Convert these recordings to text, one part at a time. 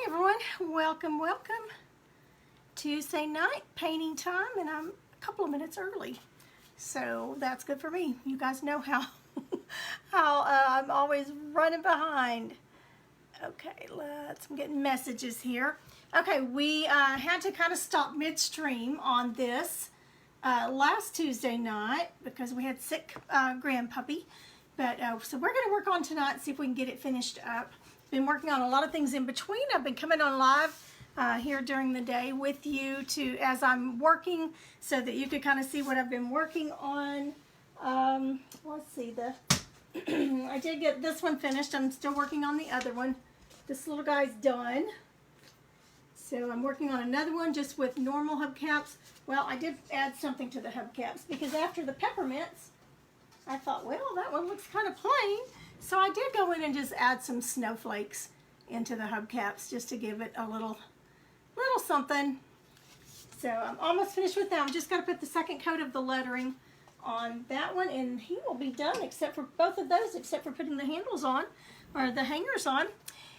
Hi everyone, welcome. Tuesday night painting time, and I'm a couple of minutes early, so that's good for me. You guys know how I'm always running behind. Okay, I'm getting messages here. Okay, we had to kind of stop midstream on this last Tuesday night because we had sick grandpuppy. But so we're going to work on tonight and see if we can get it finished up. Been working on a lot of things in between. I've been coming on live here during the day with you as I'm working, so that you could kind of see what I've been working on. Let's see, I did get this one finished. I'm still working on the other one. This little guy's done. So I'm working on another one just with normal hubcaps. Well, I did add something to the hubcaps because after the peppermints, I thought, well, that one looks kind of plain. So I did go in and just add some snowflakes into the hubcaps just to give it a little something. So I'm almost finished with that. I'm just going to put the second coat of the lettering on that one, and he will be done except for both of those, except for putting the handles on, or the hangers on.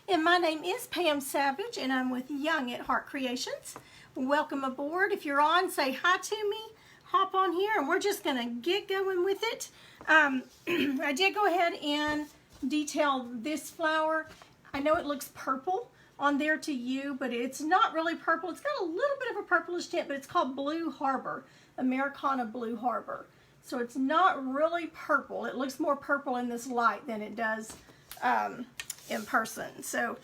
And my name is Pam Savage, and I'm with Young at Heart Creations. Welcome aboard. If you're on, say hi to me. Hop on here, and we're just going to get going with it. I did go ahead and detail this flower. I know it looks purple on there to you, but it's not really purple. It's got a little bit of a purplish tint, but it's called Blue Harbor, Americana Blue Harbor. So it's not really purple. It looks more purple in this light than it does in person. So,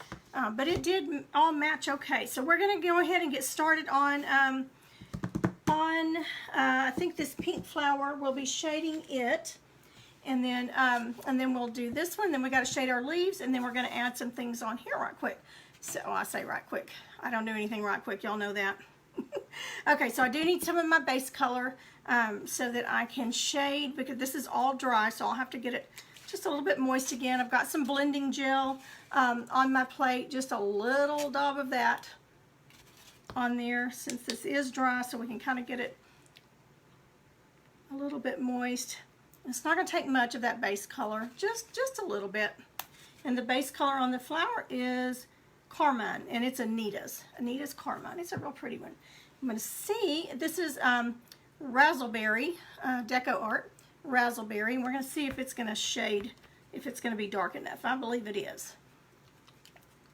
but it did all match okay. So we're going to go ahead and get started on I think this pink flower. We'll be shading it, and then we'll do this one. Then we got to shade our leaves, and then we're going to add some things on here right quick. So I say right quick. I don't do anything right quick. Y'all know that. Okay, so I do need some of my base color so that I can shade, because this is all dry, so I'll have to get it just a little bit moist again. I've got some blending gel on my plate, just a little dab of that on there since this is dry, so we can kind of get it a little bit moist. It's not going to take much of that base color, just a little bit. And the base color on the flower is Carmine, and it's Anita's Carmine. It's a real pretty one. I'm going to see, this is Razzleberry, Deco Art Razzleberry, and we're going to see if it's going to shade, if it's going to be dark enough. I believe it is.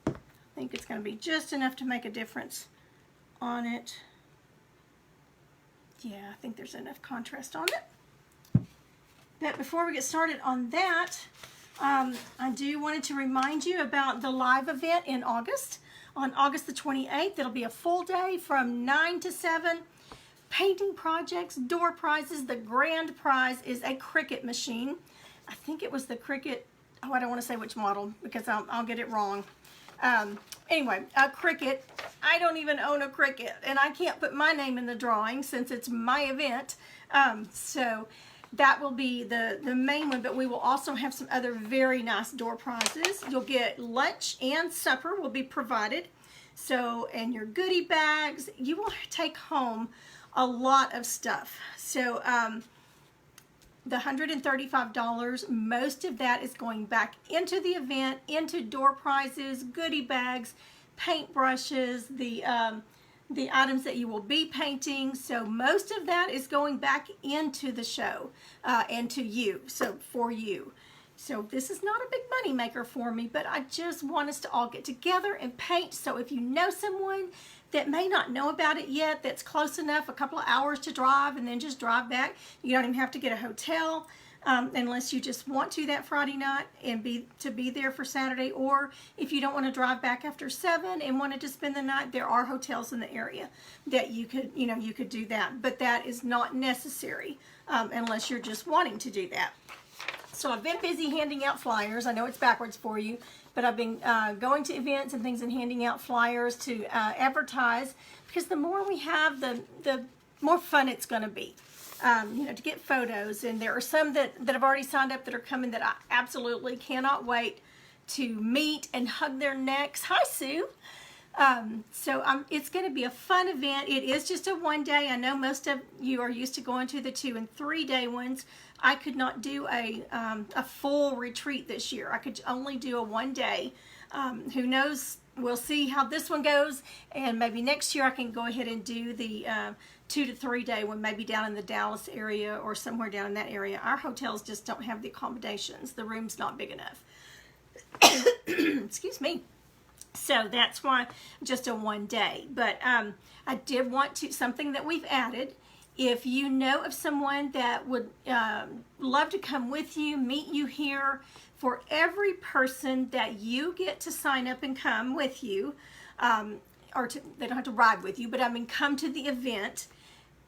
I think it's going to be just enough to make a difference on it. Yeah, I think there's enough contrast on it. But before we get started on that, I wanted to remind you about the live event in August. On August the 28th, it'll be a full day from 9 to 7. Painting projects, door prizes. The grand prize is a Cricut machine. I think it was the Cricut, oh, I don't want to say which model because I'll get it wrong. Anyway, a Cricut. I don't even own a Cricut, and I can't put my name in the drawing since it's my event. So that will be the main one, but we will also have some other very nice door prizes. You'll get lunch and supper will be provided. So, and your goodie bags, you will take home a lot of stuff. So, the $135, most of that is going back into the event, into door prizes, goodie bags, paint brushes, the items that you will be painting. So most of that is going back into the show and to you, so for you. So this is not a big money maker for me, but I just want us to all get together and paint. So if you know someone that may not know about it yet, that's close enough, a couple of hours to drive and then just drive back. You don't even have to get a hotel unless you just want to that Friday night and be there for Saturday. Or if you don't want to drive back after 7 and wanted to spend the night, there are hotels in the area that you could do that. But that is not necessary unless you're just wanting to do that. So I've been busy handing out flyers. I know it's backwards for you, but I've been going to events and things and handing out flyers to advertise, because the more we have, the more fun it's going to be. To get photos, and there are some that have already signed up that are coming that I absolutely cannot wait to meet and hug their necks. Hi, Sue. It's going to be a fun event. It is just a one day. I know most of you are used to going to the 2 and 3 day ones. I could not do a full retreat this year. I could only do a one day. Who knows we'll see how this one goes, and maybe next year I can go ahead and do the 2 to 3 day one, maybe down in the Dallas area or somewhere down in that area. Our hotels just don't have the accommodations. The room's not big enough. Excuse me. So that's why just a 1 day. But I did want to, something that we've added, if you know of someone that would love to come with you, meet you here, for every person that you get to sign up and come with you, they don't have to ride with you, but I mean come to the event,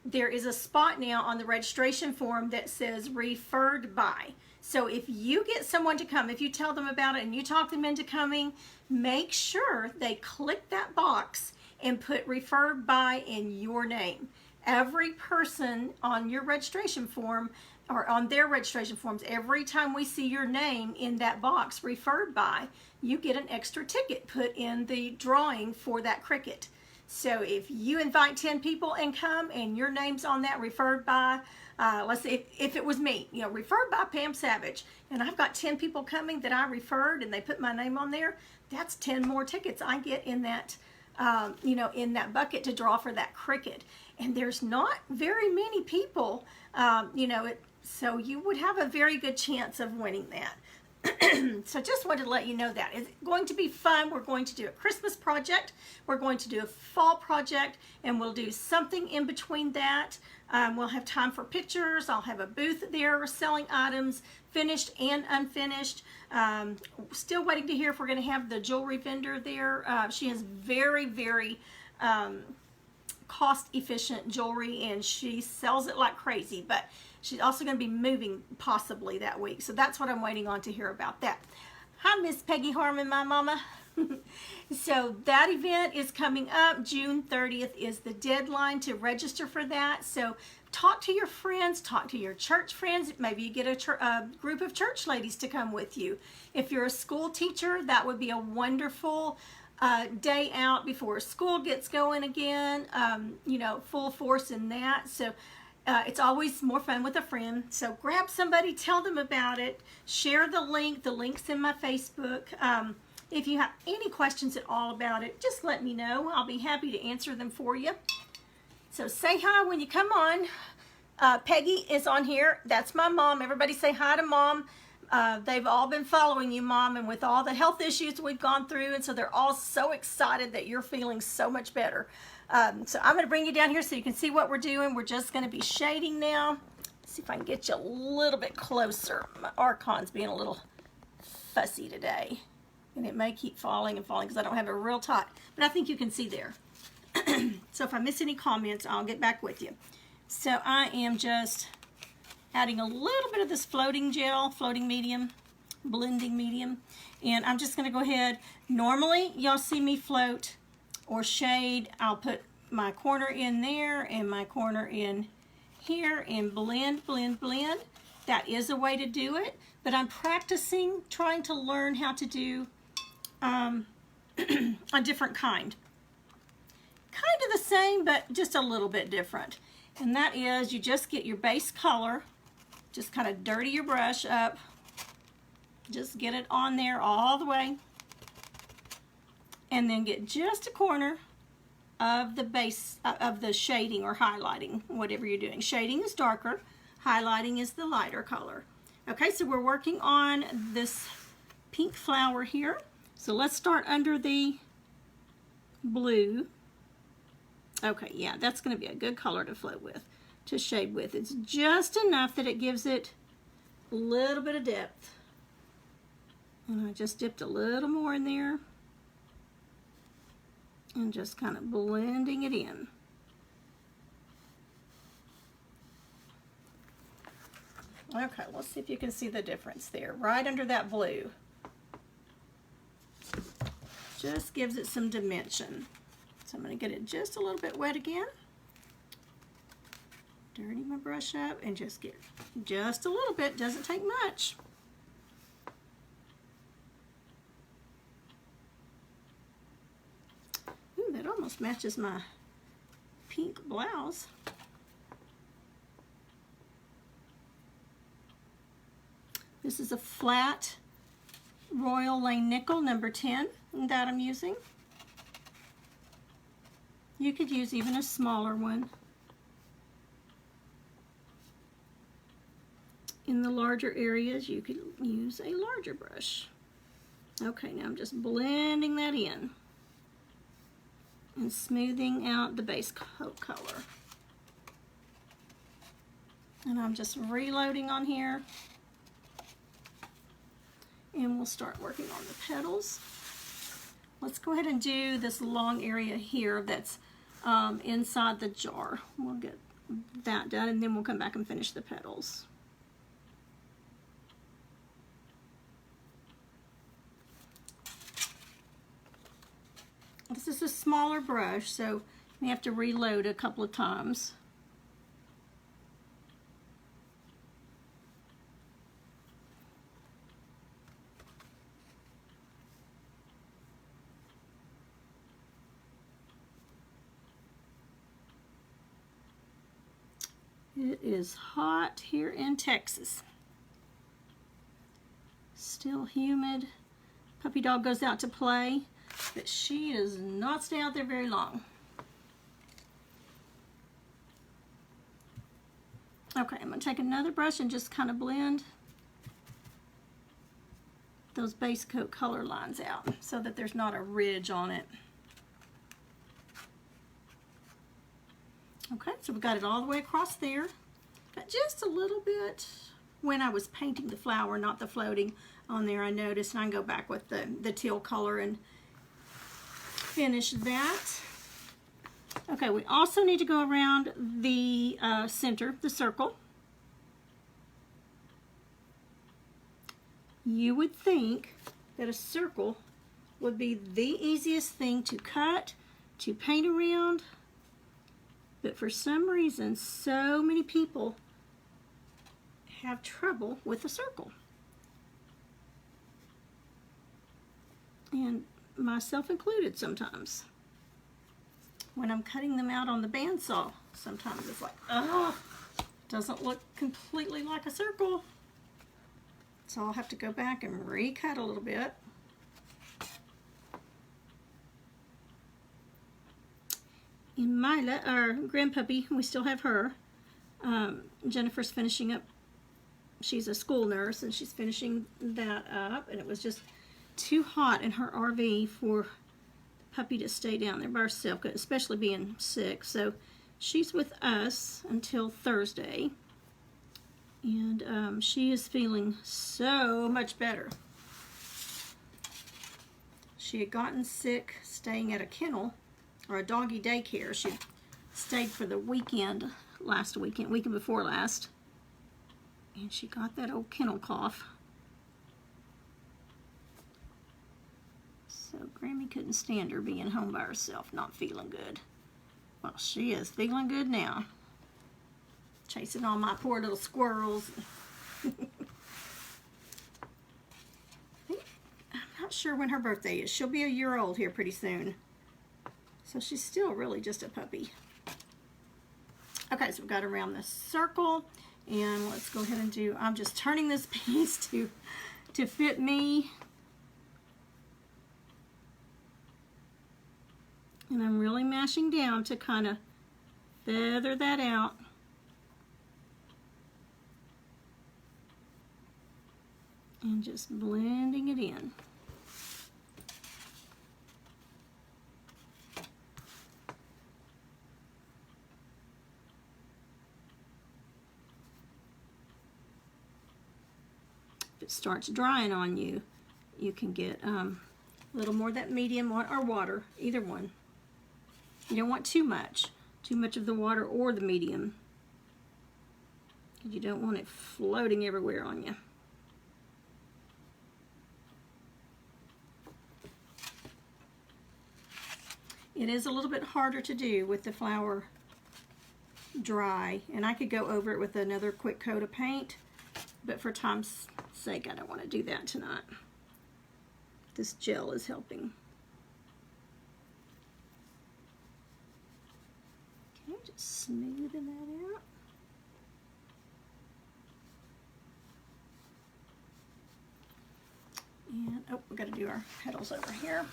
there is a spot now on the registration form that says referred by. So if you get someone to come, if you tell them about it and you talk them into coming, make sure they click that box and put referred by in your name. Every person on your registration form or on their registration forms, every time we see your name in that box referred by, you get an extra ticket put in the drawing for that cricket. So if you invite 10 people and come and your name's on that referred by, let's say if it was me, you know, referred by Pam Savage, and I've got 10 people coming that I referred and they put my name on there, that's 10 more tickets I get in that, you know, in that bucket to draw for that cricket. And there's not very many people, you know, so you would have a very good chance of winning that. So just wanted to let you know that. It's going to be fun. We're going to do a Christmas project. We're going to do a fall project, and we'll do something in between that. We'll have time for pictures. I'll have a booth there selling items, finished and unfinished. Still waiting to hear if we're going to have the jewelry vendor there. She has very, very cost-efficient jewelry, and she sells it like crazy, but she's also going to be moving possibly that week. So that's what I'm waiting on to hear about that. Hi, Miss Peggy Harmon, my mama. So that event is coming up. June 30th is the deadline to register for that. So talk to your friends, talk to your church friends. Maybe you get a group of church ladies to come with you. If you're a school teacher, that would be a wonderful day out before school gets going again, you know, full force in that. So it's always more fun with a friend. So grab somebody, tell them about it, share the link. The link's in my Facebook. If you have any questions at all about it, just let me know. I'll be happy to answer them for you. So say hi when you come on. Peggy is on here. That's my mom. Everybody say hi to Mom. They've all been following you, Mom, and with all the health issues we've gone through, and so they're all so excited that you're feeling so much better. So I'm going to bring you down here so you can see what we're doing. We're just going to be shading now. Let's see if I can get you a little bit closer. My Archon's being a little fussy today, and it may keep falling and falling because I don't have it real tight, but I think you can see there. So if I miss any comments, I'll get back with you. So I am just adding a little bit of this floating gel, floating medium, blending medium, and I'm just going to go ahead. Normally, y'all see me float or shade. I'll put my corner in there and my corner in here and blend, blend, blend. That is a way to do it, but I'm practicing trying to learn how to do a different kind. Kind of the same, but just a little bit different. And that is, you just get your base color, just kind of dirty your brush up, just get it on there all the way, and then get just a corner of the base, of the shading or highlighting, whatever you're doing. Shading is darker, highlighting is the lighter color. Okay, so we're working on this pink flower here. So let's start under the blue. Okay, yeah, that's going to be a good color to float with, to shade with. It's just enough that it gives it a little bit of depth. And I just dipped a little more in there and just kind of blending it in. Okay, let's see if you can see the difference there, right under that blue. Just gives it some dimension. So I'm going to get it just a little bit wet again. Dirty my brush up and just get just a little bit, doesn't take much. Ooh, that almost matches my pink blouse. This is a flat Royal Lane nickel number 10. that I'm using. You could use even a smaller one. In the larger areas, you could use a larger brush. Okay, now I'm just blending that in and smoothing out the base coat color. And I'm just reloading on here. And we'll start working on the petals. Let's go ahead and do this long area here that's inside the jar. We'll get that done and then we'll come back and finish the petals. This is a smaller brush, so you have to reload a couple of times. It is hot here in Texas. Still humid. Puppy dog goes out to play, but she does not stay out there very long. Okay, I'm going to take another brush and just kind of blend those base coat color lines out so that there's not a ridge on it. Okay, so we got it all the way across there. Got just a little bit when I was painting the flower, not the floating on there, I noticed, and I can go back with the teal color and finish that. Okay, we also need to go around the center, the circle. You would think that a circle would be the easiest thing to cut, to paint around, but for some reason, so many people have trouble with a circle. And myself included sometimes. When I'm cutting them out on the bandsaw, sometimes it's like, oh, doesn't look completely like a circle. So I'll have to go back and recut a little bit. In Mila, our grandpuppy, we still have her. Jennifer's finishing up. She's a school nurse and she's finishing that up, and it was just too hot in her RV for the puppy to stay down there by herself, especially being sick. So she's with us until Thursday, and she is feeling so much better. She had gotten sick staying at a kennel or a doggy daycare. She stayed for the weekend weekend before last, and she got that old kennel cough. So Grammy couldn't stand her being home by herself, not feeling good. Well, she is feeling good now. Chasing all my poor little squirrels. I'm not sure when her birthday is. She'll be a year old here pretty soon. So she's still really just a puppy. Okay, so we've got around the circle, and let's go ahead and do, I'm just turning this piece to fit me. And I'm really mashing down to kind of feather that out. And just blending it in. If it starts drying on you, you can get a little more of that medium or water, either one. You don't want too much of the water or the medium. You don't want it floating everywhere on you. It is a little bit harder to do with the flower dry, and I could go over it with another quick coat of paint, but for time's sake, I don't want to do that tonight. This gel is helping. Okay, just smoothing that out. And, oh, we got to do our petals over here.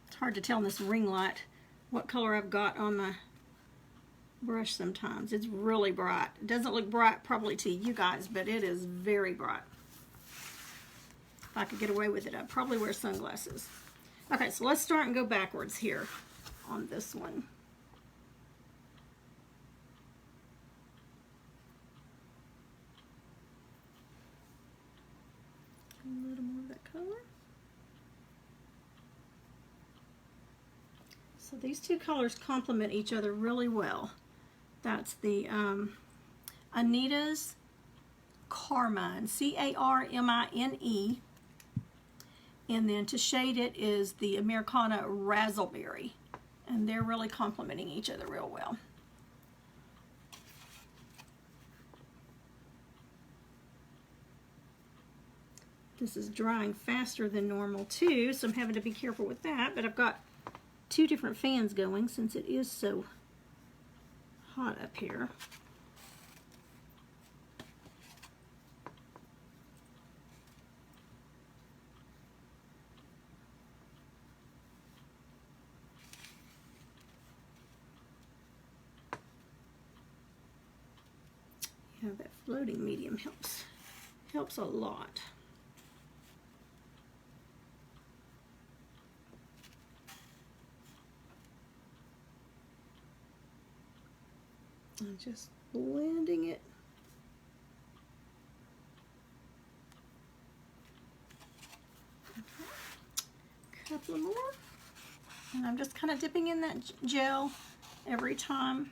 It's hard to tell in this ring light what color I've got on my brush sometimes. It's really bright. It doesn't look bright probably to you guys, but it is very bright. If I could get away with it, I'd probably wear sunglasses. Okay, so let's start and go backwards here on this one. A little more of that color. So these two colors complement each other really well. That's the Anita's Carmine, C-A-R-M-I-N-E. And then to shade it is the Americana Razzleberry. And they're really complementing each other real well. This is drying faster than normal too, so I'm having to be careful with that. But I've got two different fans going since it is so hot up here. Yeah, that floating medium helps a lot. I'm just blending it. Okay. Couple more. And I'm just kind of dipping in that gel every time.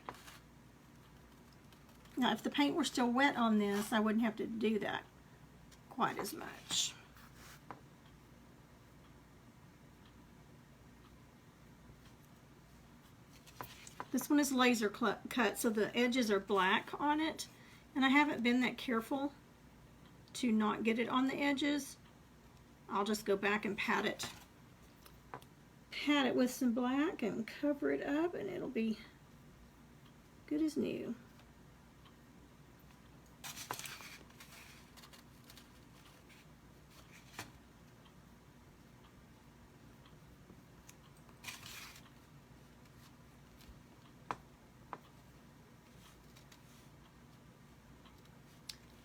Now, if the paint were still wet on this, I wouldn't have to do that quite as much. This one is laser cut, so the edges are black on it, and I haven't been that careful to not get it on the edges. I'll just go back and pat it with some black and cover it up, and it'll be good as new.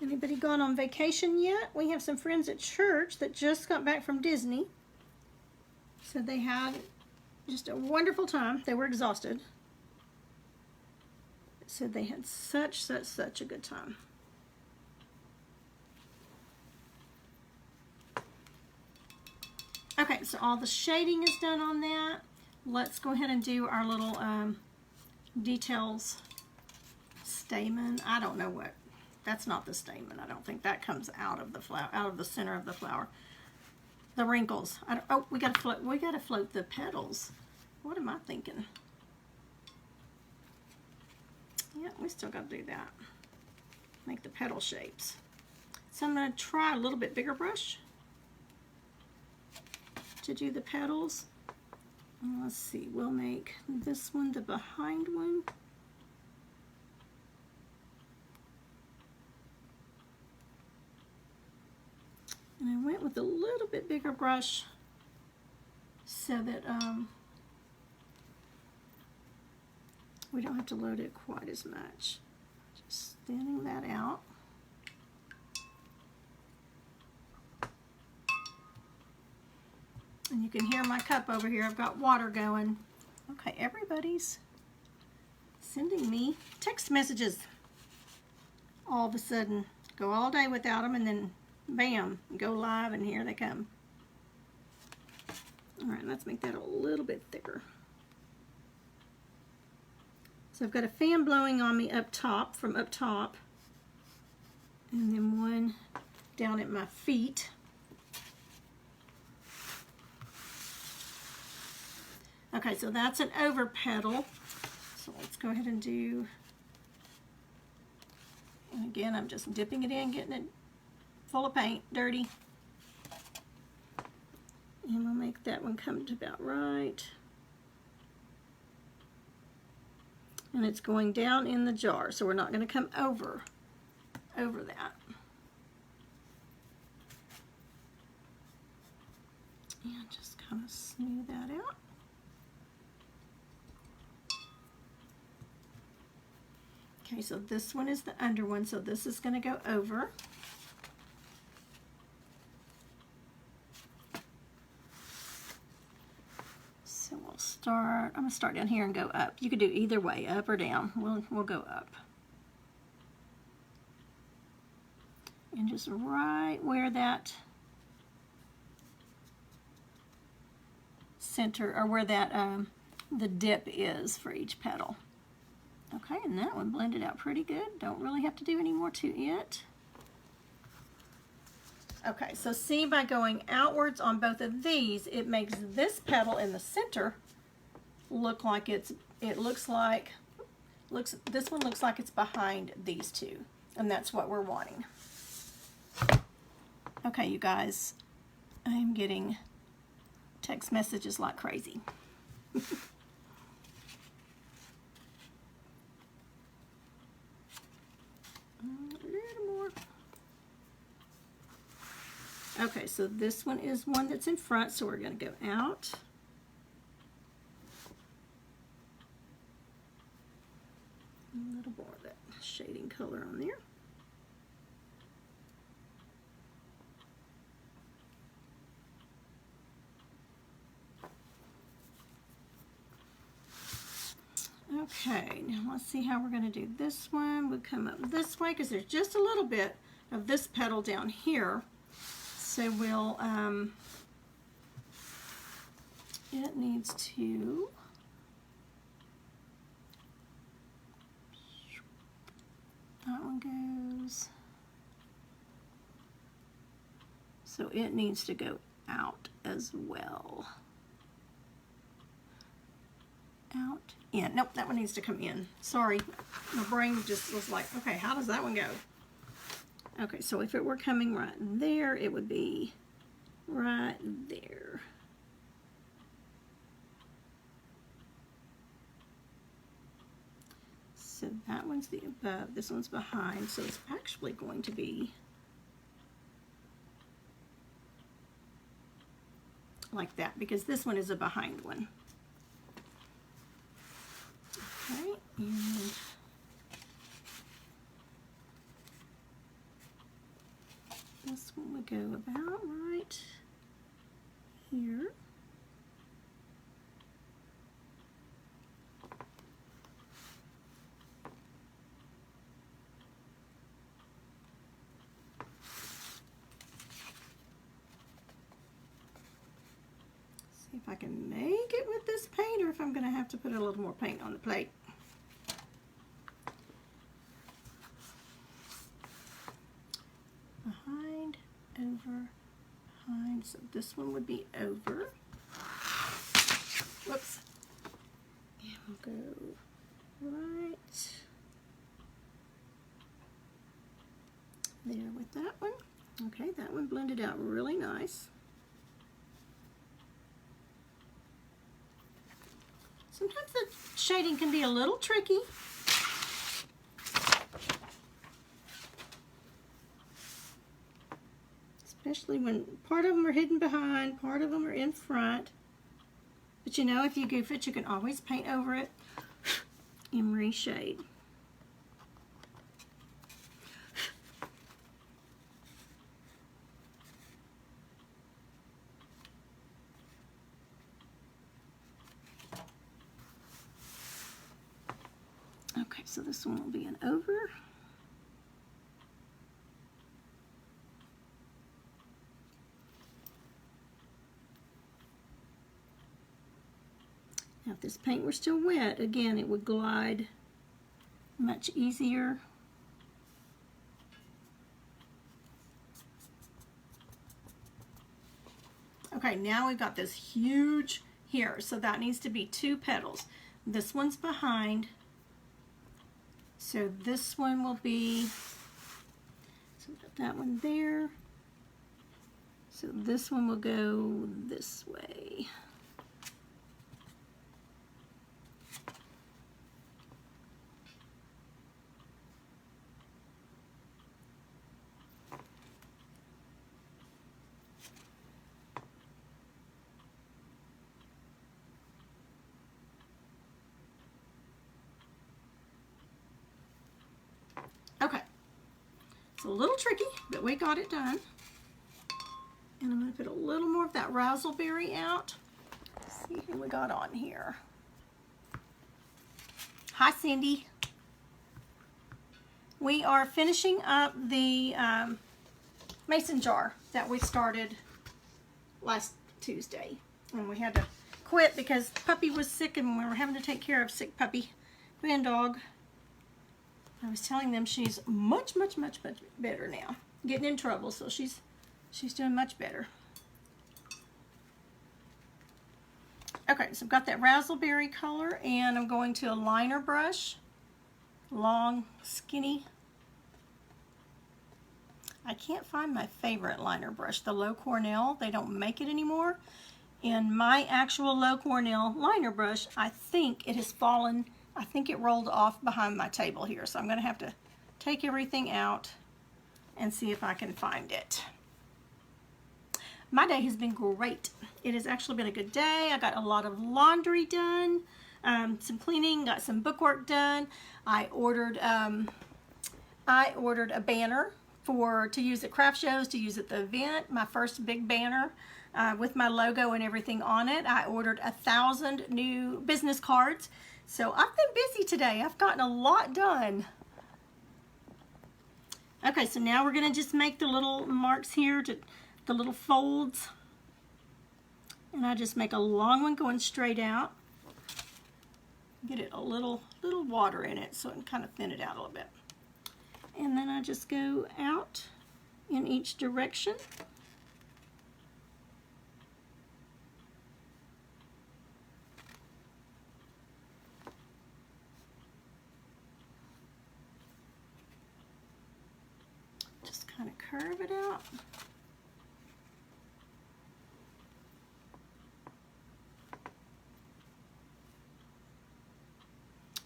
Anybody gone on vacation yet? We have some friends at church that just got back from Disney. So they had just a wonderful time. They were exhausted. So they had such a good time. Okay, so all the shading is done on that. Let's go ahead and do our little details stamen. I don't know what. That's not the stamen. I don't think that comes out of the flower, out of the center of the flower. The wrinkles. Oh, we gotta float. We gotta float the petals. What am I thinking? Yeah, we still gotta do that. Make the petal shapes. So I'm gonna try a little bit bigger brush to do the petals. Let's see. We'll make this one the behind one. And I went with a little bit bigger brush so that we don't have to load it quite as much. Just thinning that out. And you can hear my cup over here. I've got water going. Okay, everybody's sending me text messages all of a sudden. Go all day without them, and then bam, go live, and here they come. All right, let's make that a little bit thicker. So I've got a fan blowing on me up top, from up top, and then one down at my feet. Okay, so that's an over petal. So let's go ahead and do, and again, I'm just dipping it in, getting it full of paint, dirty. And we'll make that one come to about right. and it's going down in the jar, so we're not going to come over that. And just kind of smooth that out. Okay, so this one is the under one, so this is going to go over. So we'll start, I'm going to start down here and go up. You could do either way, up or down. We'll go up. And just right where that center, or where that the dip is for each petal. Okay, and that one blended out pretty good. Don't really have to do any more to it. Okay, so see, by going outwards on both of these, it makes this petal in the center look like this one looks like it's behind these two, and that's what we're wanting. Okay, you guys, I am getting text messages like crazy. A little more. Okay, so this one is one that's in front, so we're going to go out. A little more of that shading color on there. Okay, now let's see how we're going to do this one. We'll come up this way because there's just a little bit of this petal down here. So we'll, it needs to, that one goes, so it needs to go out as well. Out, in. Nope, that one needs to come in. Sorry, my brain just was like, okay, how does that one go? Okay, so if it were coming right there, it would be right there. So that one's the above, this one's behind, so it's actually going to be like that, because this one is a behind one. Okay, and this one would go about right here. See if I can make it with this paint, or if I'm going to have to put a little more paint on the plate. Behind, over, behind. So this one would be over. Whoops. And we'll go right there with that one. Okay, that one blended out really nice. Sometimes the shading can be a little tricky. Especially when part of them are hidden behind, part of them are in front. But you know, if you goof it, you can always paint over it and reshade. Okay, so this one will be an over. Now if this paint were still wet, again, it would glide much easier. Okay, now we've got this huge here, so that needs to be 2 petals. This one's behind, so this one will be, so put that one there. So this one will go this way. Okay, it's a little tricky, but we got it done. And I'm going to put a little more of that razzleberry out. Let's see who we got on here. Hi, Cindy. We are finishing up the mason jar that we started last Tuesday. And we had to quit because Puppy was sick and we were having to take care of sick Puppy, grand dog. I was telling them she's much better now. Getting in trouble, so she's doing much better. Okay, so I've got that razzleberry color, and I'm going to a liner brush. Long, skinny. I can't find my favorite liner brush, the Low Cornell. They don't make it anymore. And my actual Low Cornell liner brush, I think it has fallen. I think it rolled off behind my table here. So I'm going to have to take everything out and see if I can find it. My day has been great. It has actually been a good day. I got a lot of laundry done, some cleaning, got some bookwork done. I ordered a banner to use at craft shows, to use at the event. My first big banner with my logo and everything on it. I ordered 1,000 new business cards. So I've been busy today. I've gotten a lot done. Okay, so now we're going to just make the little marks here, the little folds. And I just make a long one going straight out. Get it a little water in it so it can kind of thin it out a little bit. And then I just go out in each direction. Just kind of curve it out.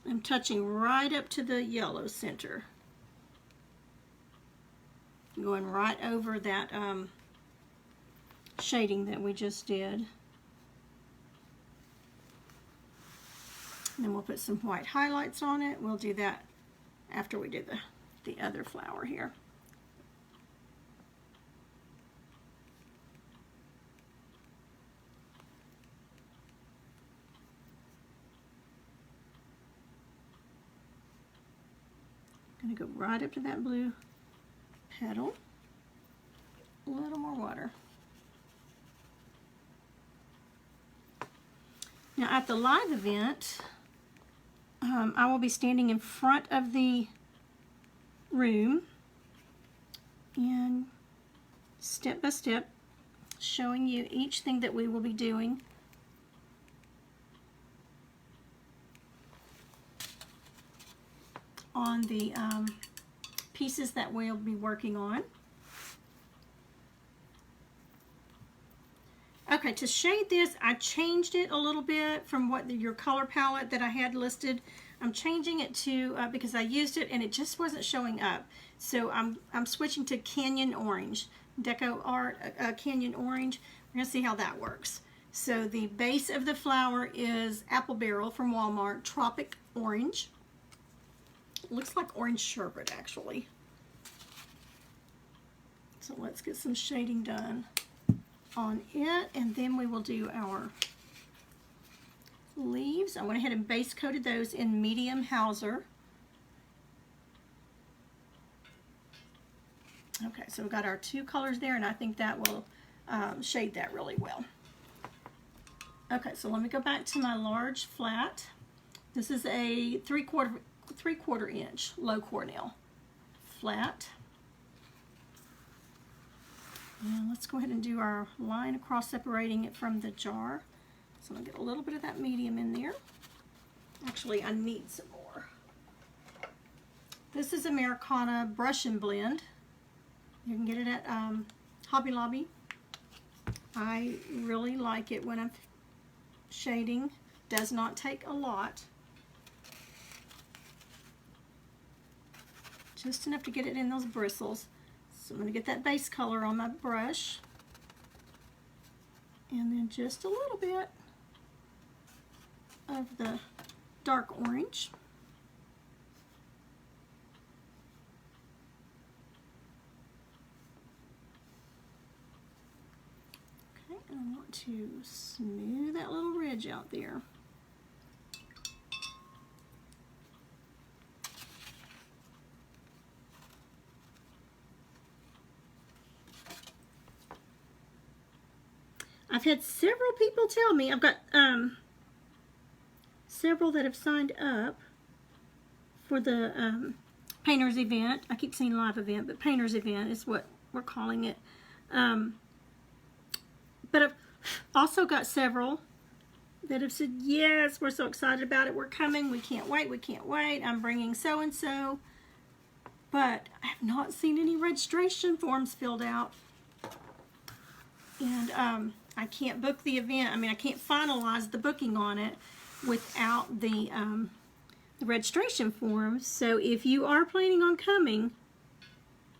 I'm touching right up to the yellow center. Going right over that shading that we just did. And then we'll put some white highlights on it. We'll do that after we do the other flower here. I'm going to go right up to that blue petal. A little more water. Now at the live event, I will be standing in front of the room and step by step showing you each thing that we will be doing. On the pieces that we'll be working on. Okay, to shade this, I changed it a little bit from your color palette that I had listed. I'm changing it to, because I used it and it just wasn't showing up. So I'm switching to Canyon Orange, Deco Art Canyon Orange. We're gonna see how that works. So the base of the flower is Apple Barrel from Walmart, Tropic Orange. Looks like orange sherbet actually. So let's get some shading done on it, and then we will do our leaves. I went ahead and base coated those in medium Hauser. Okay, so we've got our two colors there, and I think that will shade that really well. Okay, so let me go back to my large flat. This is a three-quarter inch Low Cornell flat. And let's go ahead and do our line across, separating it from the jar. So I'm going to get a little bit of that medium in there. Actually, I need some more. This is Americana Brush and Blend. You can get it at Hobby Lobby. I really like it when I'm shading. Does not take a lot. Just enough to get it in those bristles. So I'm going to get that base color on my brush. And then just a little bit of the dark orange. I want to smooth that little ridge out there. I've had several people tell me, I've got several that have signed up for the painters event. I keep saying live event, but painters event is what we're calling it. But I've also got several that have said, yes, we're so excited about it. We're coming. We can't wait. We can't wait. I'm bringing so-and-so. But I have not seen any registration forms filled out. And I can't book the event. I mean, I can't finalize the booking on it without the registration forms. So if you are planning on coming,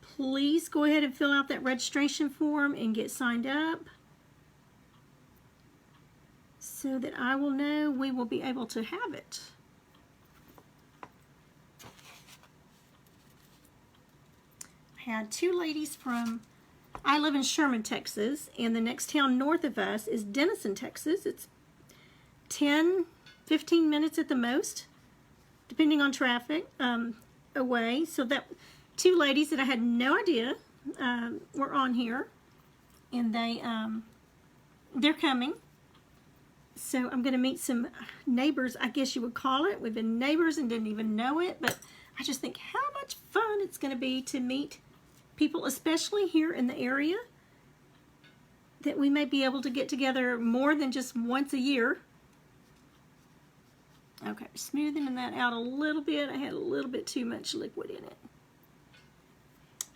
please go ahead and fill out that registration form and get signed up so that I will know we will be able to have it. I had two ladies from, I live in Sherman, Texas, and the next town north of us is Denison, Texas. It's 10, 15 minutes at the most, depending on traffic, away. So that two ladies that I had no idea were on here, and they're coming. So I'm going to meet some neighbors, I guess you would call it. We've been neighbors and didn't even know it, but I just think how much fun it's going to be to meet people, especially here in the area, that we may be able to get together more than just once a year. Okay, smoothing that out a little bit. I had a little bit too much liquid in it.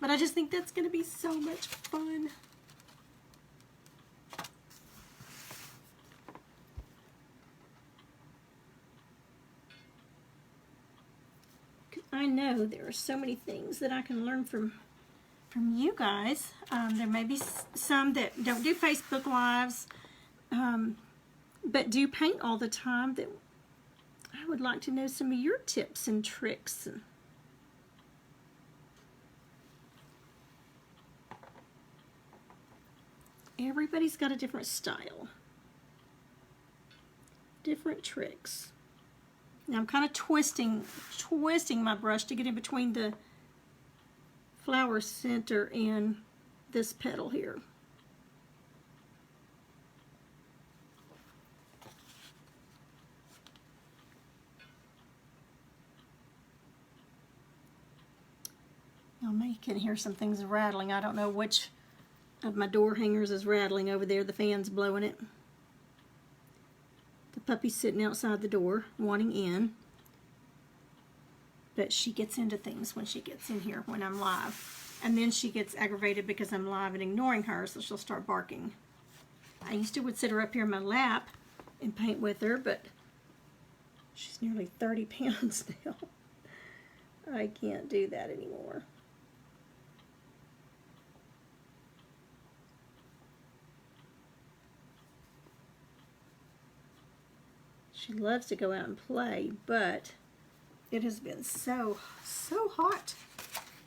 But I just think that's going to be so much fun. I know there are so many things that I can learn from you guys. There may be some that don't do Facebook Lives, but do paint all the time, that I would like to know some of your tips and tricks. Everybody's got a different style, different tricks. Now I'm kind of twisting my brush to get in between the flower center and this petal here. Now you can hear some things rattling. I don't know which of my door hangers is rattling over there. The fan's blowing it. The puppy's sitting outside the door wanting in. But she gets into things when she gets in here when I'm live. And then she gets aggravated because I'm live and ignoring her, so she'll start barking. I used to would sit her up here in my lap and paint with her, but she's nearly 30 pounds now. I can't do that anymore. She loves to go out and play, but it has been so hot.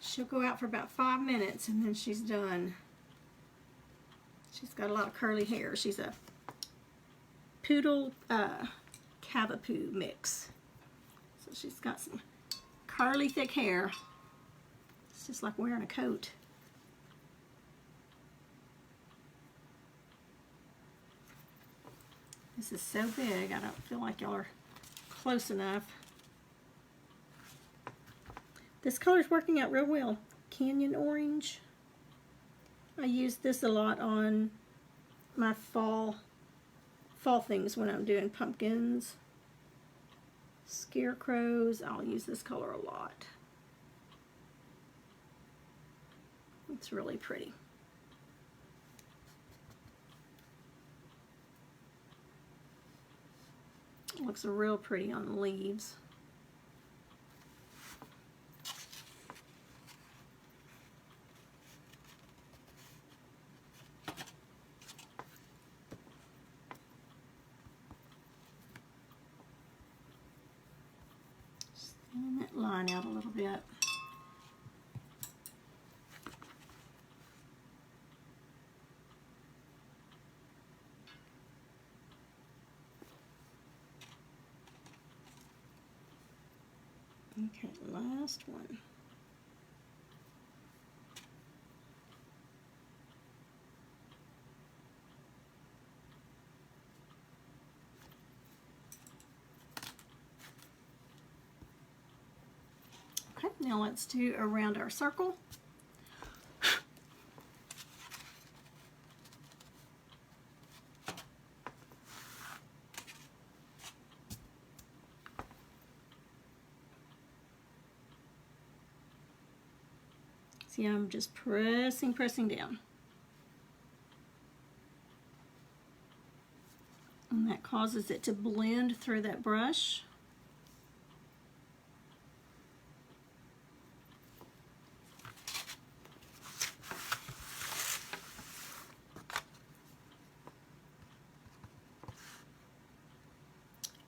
She'll go out for about 5 minutes and then she's done. She's got a lot of curly hair. She's a poodle cavapoo mix. So she's got some curly thick hair. It's just like wearing a coat. This is so big, I don't feel like y'all are close enough. This color's working out real well. Canyon Orange. I use this a lot on my fall things when I'm doing pumpkins, scarecrows. I'll use this color a lot. It's really pretty. It looks real pretty on the leaves. Just thinning that line out a little bit. Okay, last one. Okay, now let's do around our circle. See, I'm just pressing down. And that causes it to blend through that brush.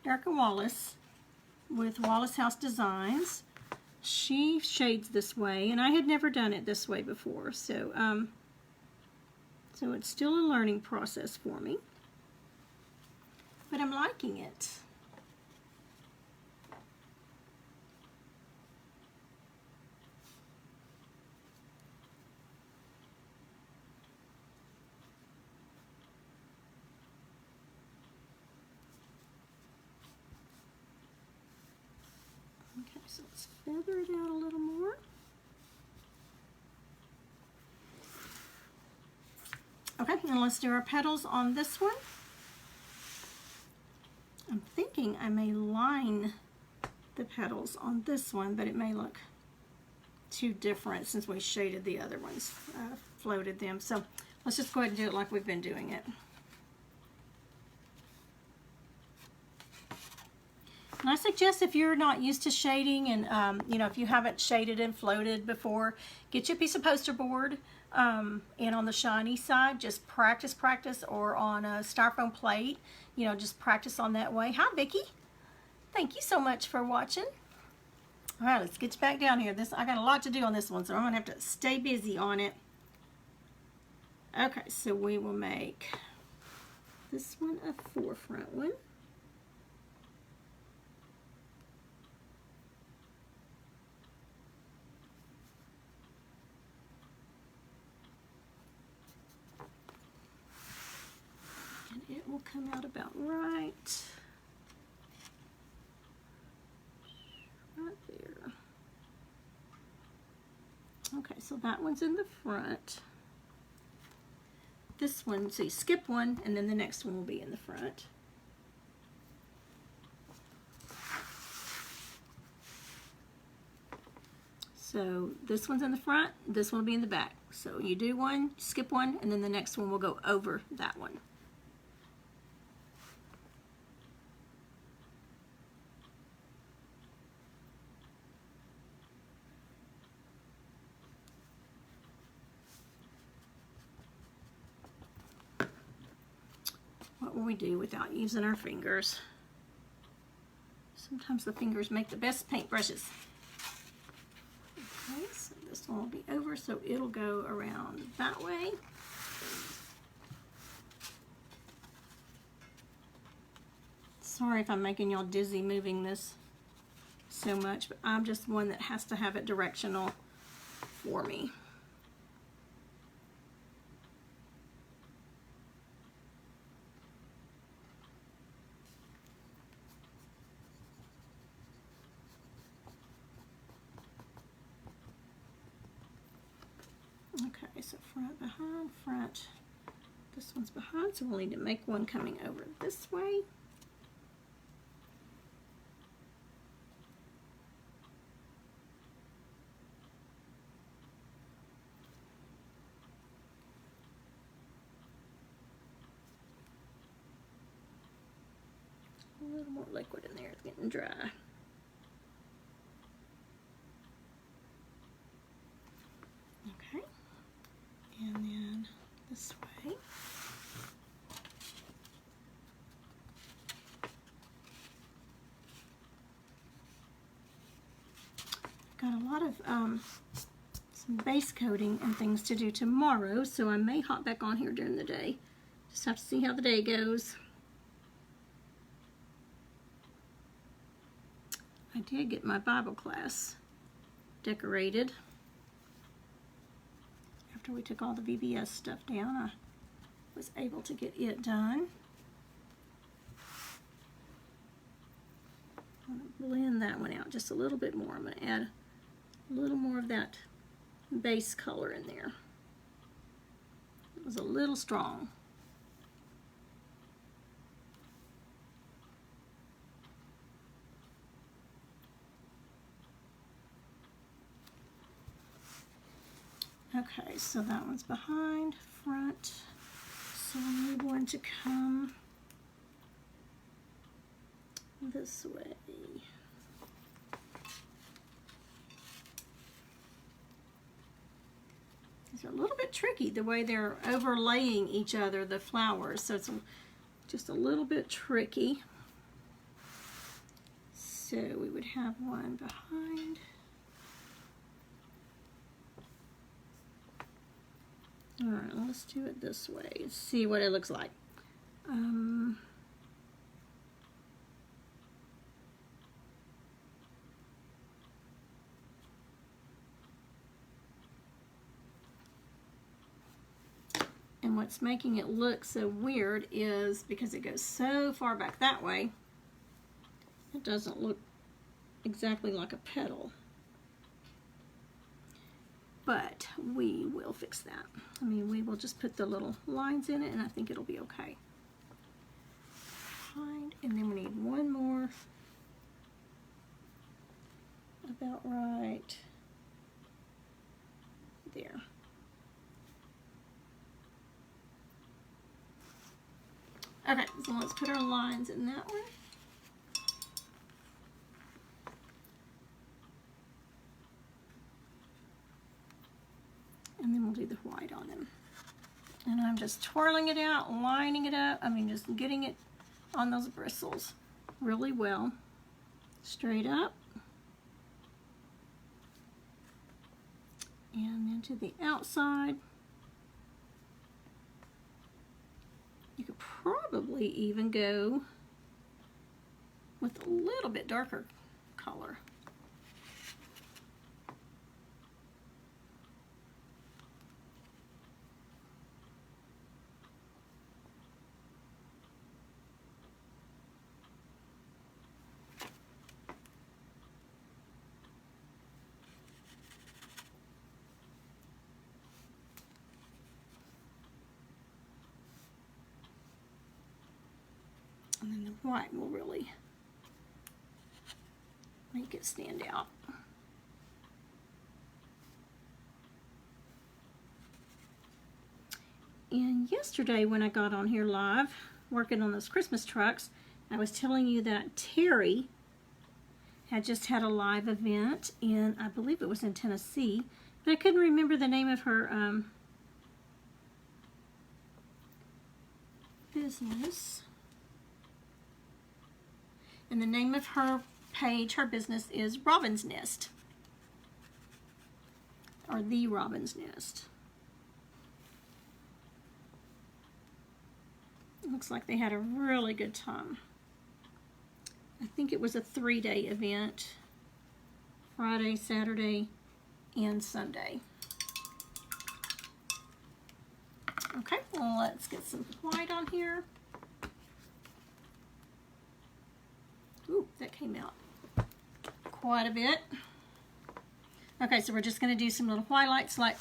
Erica Wallace with Wallace House Designs, she shades this way, and I had never done it this way before, so so it's still a learning process for me, but I'm liking it. Okay, so let's feather it out a little more. Okay, and let's do our petals on this one. I'm thinking I may line the petals on this one, but it may look too different since we shaded the other ones, floated them. So let's just go ahead and do it like we've been doing it. And I suggest if you're not used to shading and, you know, if you haven't shaded and floated before, get you a piece of poster board and on the shiny side, just practice, or on a styrofoam plate, you know, just practice on that way. Hi, Vicki. Thank you so much for watching. All right, let's get you back down here. I got a lot to do on this one, so I'm going to have to stay busy on it. Okay, so we will make this one a forefront one. It will come out about right there. Okay, so that one's in the front. This one, so you skip one, and then the next one will be in the front. So this one's in the front, this one will be in the back. So you do one, skip one, and then the next one will go over that one. What will we do without using our fingers? Sometimes the fingers make the best paintbrushes. Okay, so this one will be over, so it'll go around that way. Sorry if I'm making y'all dizzy moving this so much, but I'm just one that has to have it directional for me. Okay, so front, behind, front. This one's behind, so we'll need to make one coming over this way. A little more liquid in there, it's getting dry. Okay, and then this way. Got a lot of some base coating and things to do tomorrow, so I may hop back on here during the day. Just have to see how the day goes. I I did get my Bible class decorated. After we took all the VBS stuff down, I was able to get it done. I'm going to blend that one out just a little bit more. I'm going to add a little more of that base color in there. It was a little strong. Okay, so that one's behind, front. So I'm going to come this way. These are a little bit tricky the way they're overlaying each other, the flowers, so it's just a little bit tricky. So we would have one behind. All right, let's do it this way. Let's see what it looks like. And what's making it look so weird is because it goes so far back that way, it doesn't look exactly like a petal. But we will fix that. I mean, we will just put the little lines in it and I think it'll be okay. And then we need one more about right there. Okay, so let's put our lines in that one. And then we'll do the white on them. And I'm just twirling it out, lining it up. I mean, just getting it on those bristles really well. Straight up. And then to the outside. You could probably even go with a little bit darker color. And then the white will really make it stand out. And yesterday when I got on here live working on those Christmas trucks, I was telling you that Terry had just had a live event in, I believe it was in Tennessee, but I couldn't remember the name of her business. And the name of her page, her business is Robin's Nest. Or The Robin's Nest. It looks like they had a really good time. I think it was a 3-day event. Friday, Saturday, and Sunday. Okay, well, let's get some white on here. Ooh, that came out quite a bit. Okay, so we're just going to do some little highlights like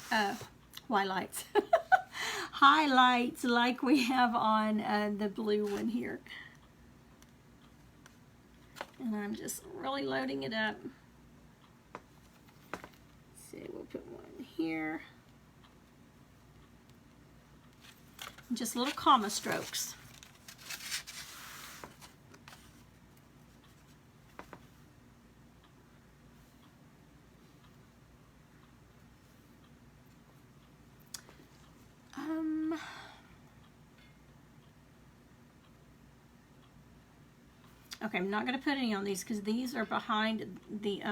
highlights like we have on the blue one here. And I'm just really loading it up. So we'll put one here. And just little comma strokes. Okay, I'm not going to put any on these because these are behind the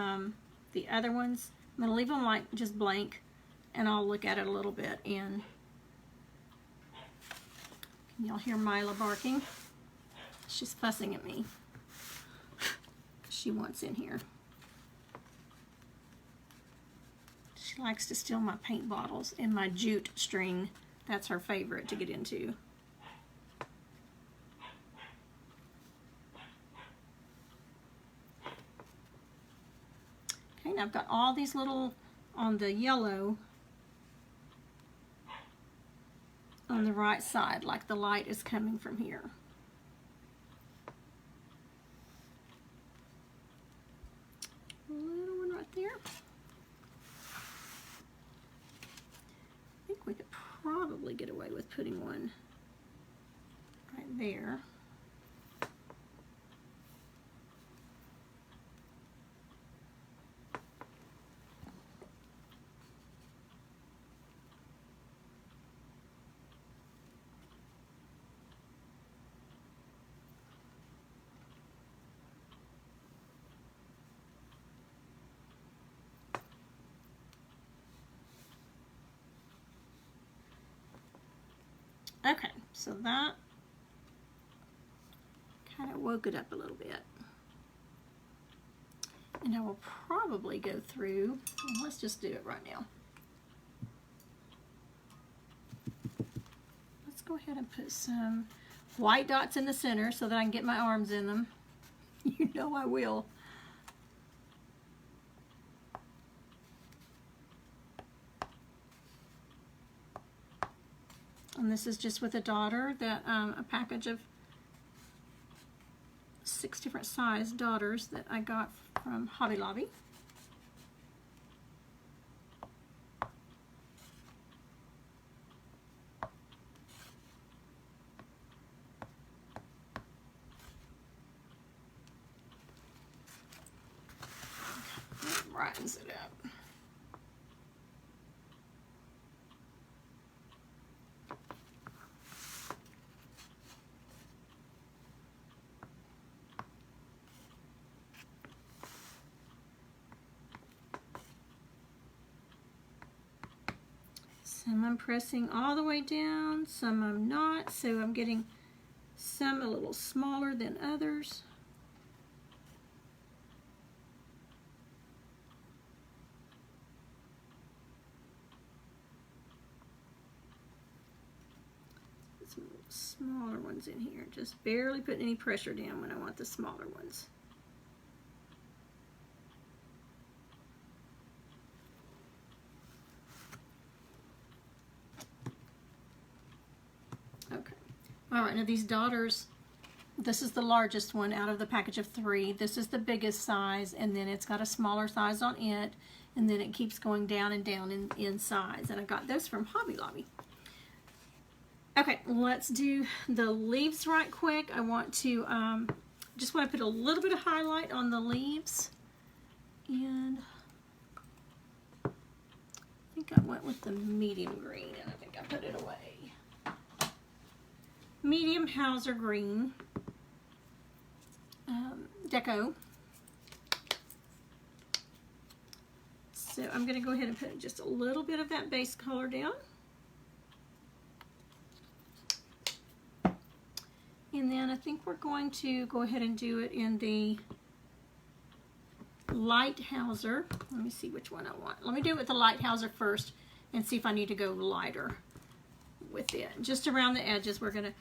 other ones. I'm going to leave them like just blank, and I'll look at it a little bit. And can y'all hear Mila barking? She's fussing at me. She wants in here. She likes to steal my paint bottles and my jute string. That's her favorite to get into. Okay, now I've got all these little on the yellow on the right side, like the light is coming from here. A little one right there. I think we could probably get away with putting one right there. Okay, so that kind of woke it up a little bit. And I will probably go through, let's just do it right now. Let's go ahead and put some white dots in the center so that I can get my arms in them. You know I will. And this is just with a daughter that a package of 6 different size daughters that I got from Hobby Lobby. That brightens it up. Some I'm pressing all the way down, some I'm not, so I'm getting some a little smaller than others. Some smaller ones in here, just barely putting any pressure down when I want the smaller ones. All right, now these daughters, this is the largest one out of the package of 3. This is the biggest size, and then it's got a smaller size on it, and then it keeps going down and down in size. And I got those from Hobby Lobby. Okay, let's do the leaves right quick. I want to, just want to put a little bit of highlight on the leaves. And I think I went with the medium green, and I think I put it away. Medium Hauser green deco. So I'm going to go ahead and put just a little bit of that base color down. And then I think we're going to go ahead and do it in the light Hauser. Let me see which one I want. Let me do it with the light Hauser first and see if I need to go lighter with it. Just around the edges we're going to,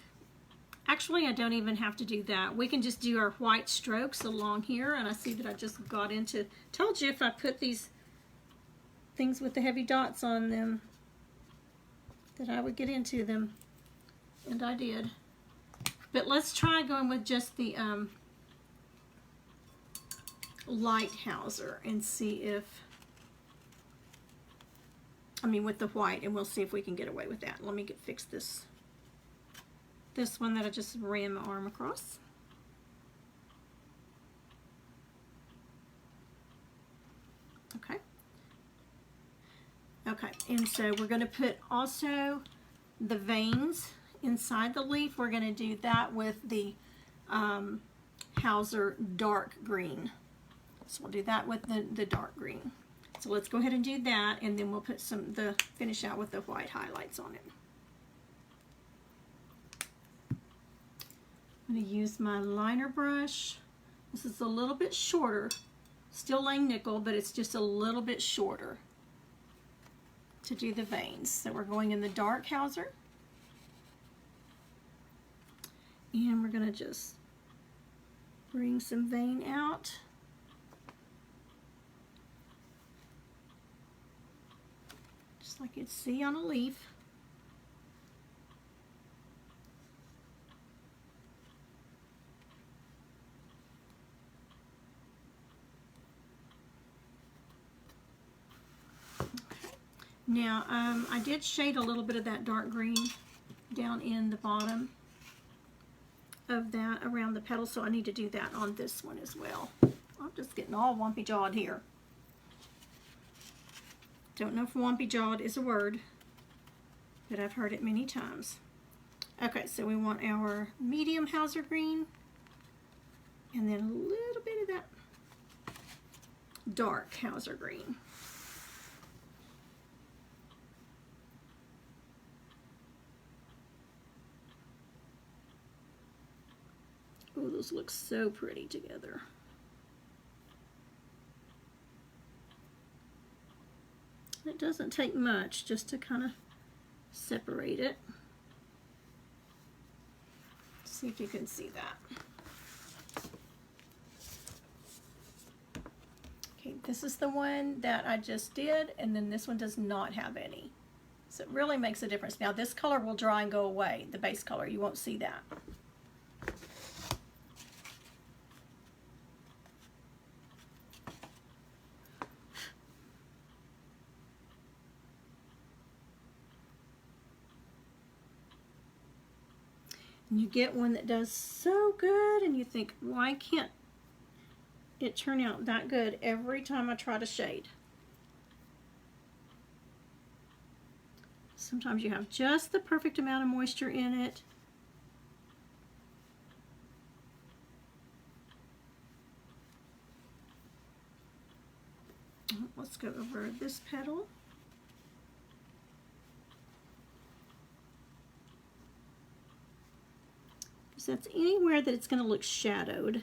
actually I don't even have to do that. We can just do our white strokes along here, and I see that I just got into, told you if I put these things with the heavy dots on them that I would get into them, and I did. But let's try going with just the light Hauser and see if, I mean with the white, and we'll see if we can get away with that. Let me fix this one that I just ran my arm across. Okay. Okay, and so we're going to put also the veins inside the leaf. We're going to do that with the Hauser dark green. So we'll do that with the dark green. So let's go ahead and do that, and then we'll put finish out with the white highlights on it. I'm going to use my liner brush. This is a little bit shorter, still Langnickel, but it's just a little bit shorter. to do the veins. So we're going in the dark Hauser. And we're going to just bring some vein out. Just like you'd see on a leaf. Now, I did shade a little bit of that dark green down in the bottom of that around the petal, so I need to do that on this one as well. I'm just getting all wumpy-jawed here. Don't know if wumpy-jawed is a word, but I've heard it many times. Okay, so we want our medium Hauser green, and then a little bit of that dark Hauser green. Oh, those look so pretty together. It doesn't take much just to kind of separate it. See if you can see that. Okay, this is the one that I just did, and then this one does not have any. So it really makes a difference. Now this color will dry and go away, the base color. You won't see that. And you get one that does so good, and you think, why can't it turn out that good every time I try to shade? Sometimes you have just the perfect amount of moisture in it. Let's go over this petal. So that's anywhere that it's going to look shadowed.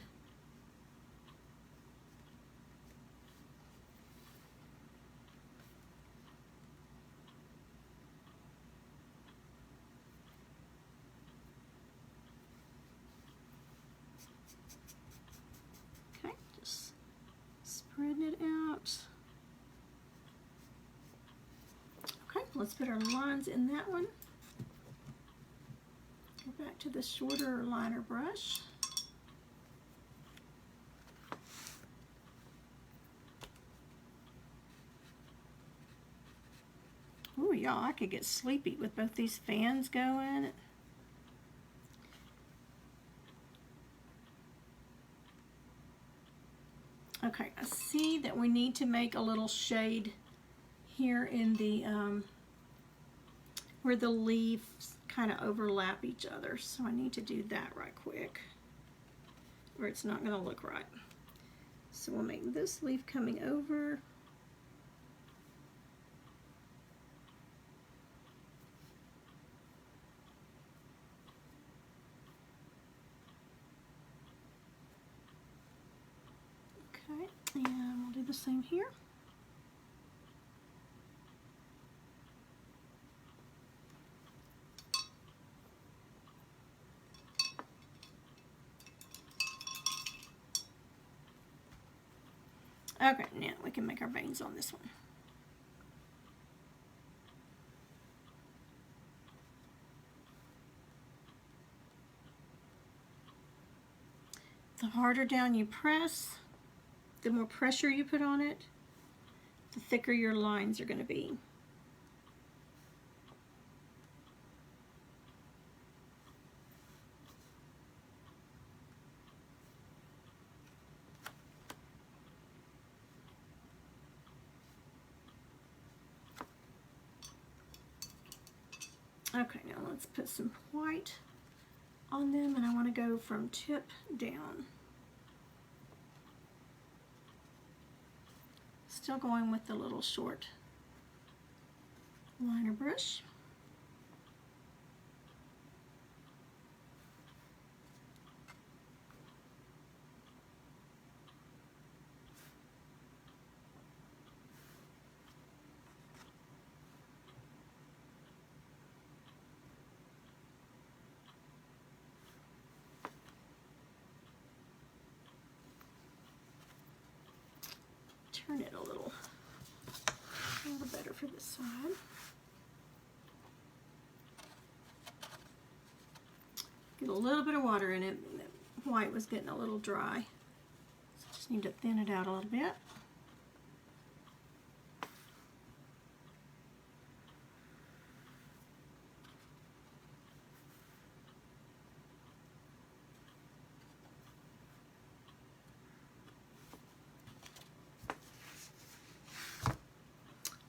Okay, just spreading it out. Okay, let's put our lines in that one. Go back to the shorter liner brush. Oh, y'all, I could get sleepy with both these fans going. Okay, I see that we need to make a little shade here in the where the leaves kind of overlap each other, so I need to do that right quick, or it's not going to look right. So we'll make this leaf coming over. Okay, and we'll do the same here. Okay, now we can make our veins on this one. The harder down you press, the more pressure you put on it, the thicker your lines are going to be. Okay, now let's put some white on them, and I want to go from tip down. Still going with the little short liner brush. turn it a little better for this side. Get a little bit of water in it. The white was getting a little dry. So just need to thin it out a little bit.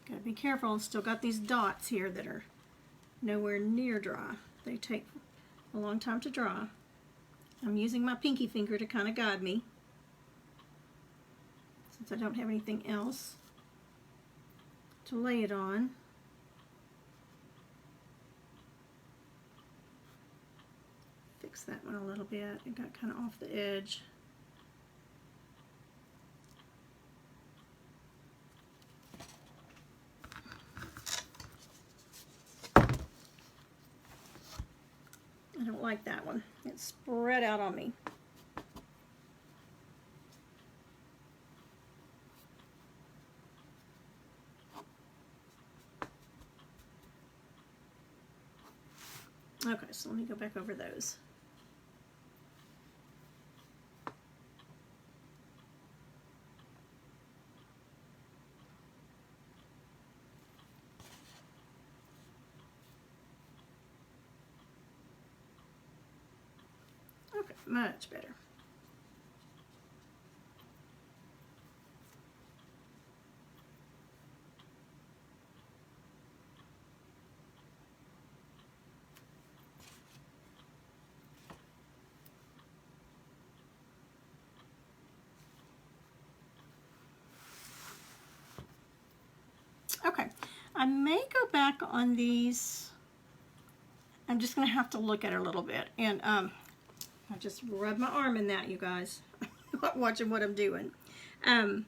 Gotta be careful. Still got these dots here that are nowhere near dry. They take a long time to dry. I'm using my pinky finger to kind of guide me, since I don't have anything else to lay it on. Fix that one a little bit. It got kind of off the edge. I don't like that one. It's spread out on me. Okay, so let me go back over those. Okay, much better. Okay, I may go back on these. I'm just going to have to look at it a little bit. And I just rubbed my arm in that, you guys. Not watching what I'm doing. And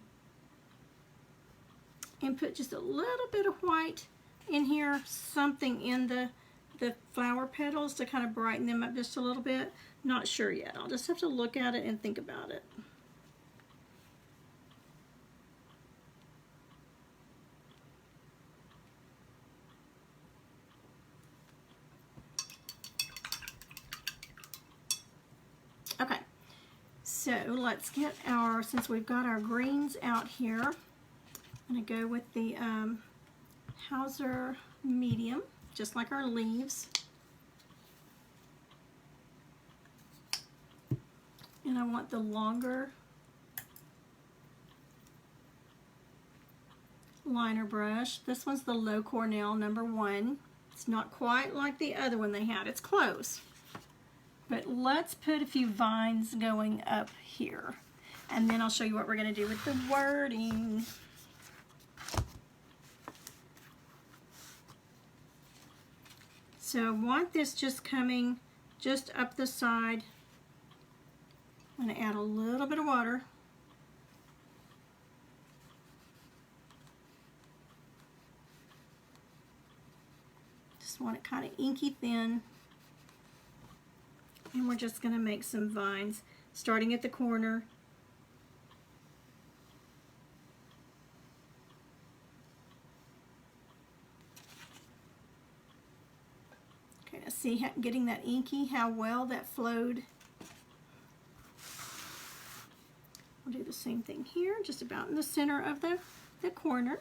put just a little bit of white in here. Something in the flower petals to kind of brighten them up just a little bit. Not sure yet. I'll just have to look at it and think about it. Okay, so let's get our, since we've got our greens out here, I'm going to go with the Hauser Medium, just like our leaves. And I want the longer liner brush. This one's the Low Cornell #1. It's not quite like the other one they had. It's close. But let's put a few vines going up here. And then I'll show you what we're going to do with the wording. So I want this just coming just up the side. I'm going to add a little bit of water. Just want it kind of inky thin. And we're just going to make some vines, starting at the corner. Okay, now see how, getting that inky, how well that flowed. We'll do the same thing here, just about in the center of the corner.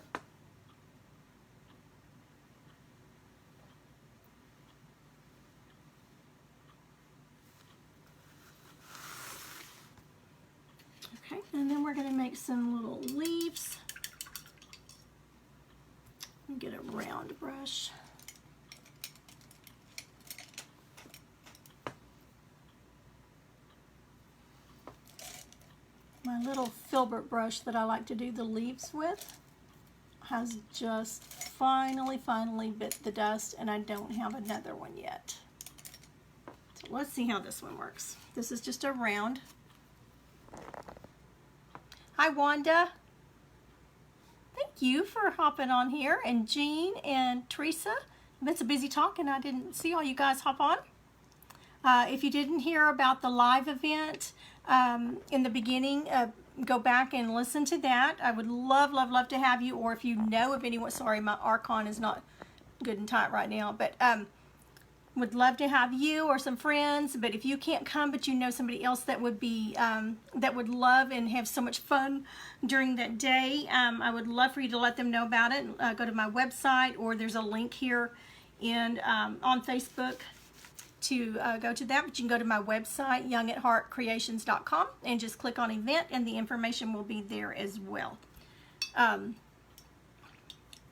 Okay, and then we're going to make some little leaves. Let me get a round brush. My little filbert brush that I like to do the leaves with has just finally bit the dust, and I don't have another one yet. So let's see how this one works. This is just a round. Hi, Wanda. Thank you for hopping on here. And Jean and Teresa. I've been so busy talking, I didn't see all you guys hop on. If you didn't hear about the live event in the beginning, go back and listen to that. I would love, love, love to have you, or if you know of anyone, sorry, my Archon is not good and tight right now, but would love to have you or some friends. But if you can't come, but you know somebody else that would be, that would love and have so much fun during that day, I would love for you to let them know about it. Go to my website, or there's a link here in on Facebook to go to that, but you can go to my website, youngatheartcreations.com, and just click on event, and the information will be there as well.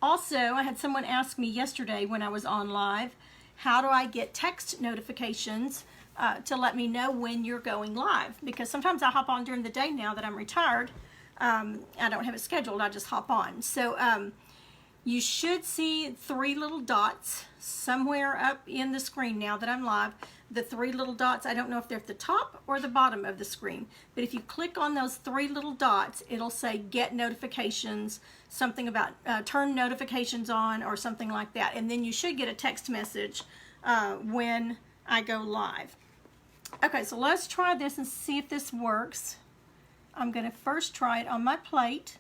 Also, I had someone ask me yesterday when I was on live, how do I get text notifications to let me know when you're going live? Because sometimes I hop on during the day now that I'm retired. I don't have it scheduled, I just hop on. So you should see 3 little dots somewhere up in the screen now that I'm live. The 3 little dots, I don't know if they're at the top or the bottom of the screen, but if you click on those 3 little dots, it'll say get notifications, something about turn notifications on or something like that, and then you should get a text message when I go live. Okay, so let's try this and see if this works. I'm going to first try it on my plate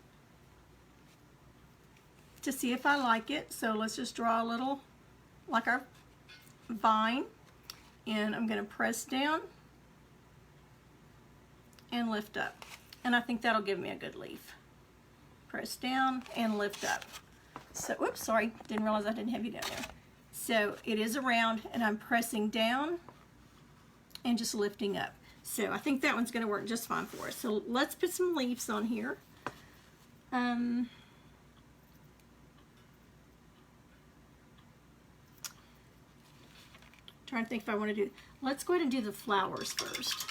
to see if I like it. So let's just draw a little, like our vine, and I'm going to press down and lift up, and I think that'll give me a good leaf. Press down and lift up. So, oops, sorry, didn't realize I didn't have you down there. So it is around, and I'm pressing down and just lifting up. So I think that one's going to work just fine for us. So let's put some leaves on here. Trying to think if I want to do, let's go ahead and do the flowers first.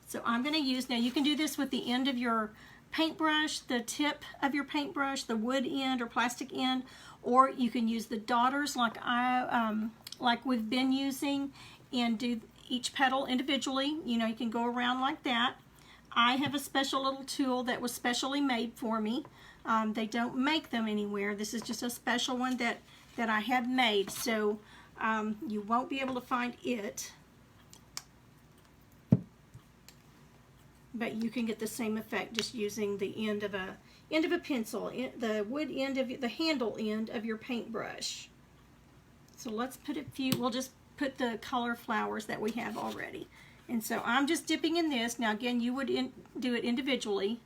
So I'm going to use, now you can do this with the end of your paintbrush, the tip of your paintbrush, the wood end or plastic end, or you can use the daughters like we've been using, and do each petal individually. You know, you can go around like that. I have a special little tool that was specially made for me. They don't make them anywhere. This is just a special one that I had made. So you won't be able to find it, but you can get the same effect just using the end of a pencil, the wood end of the handle end of your paintbrush. So let's put a few. We'll just put the color flowers that we have already, and so I'm just dipping in this. Now again, you would do it individually.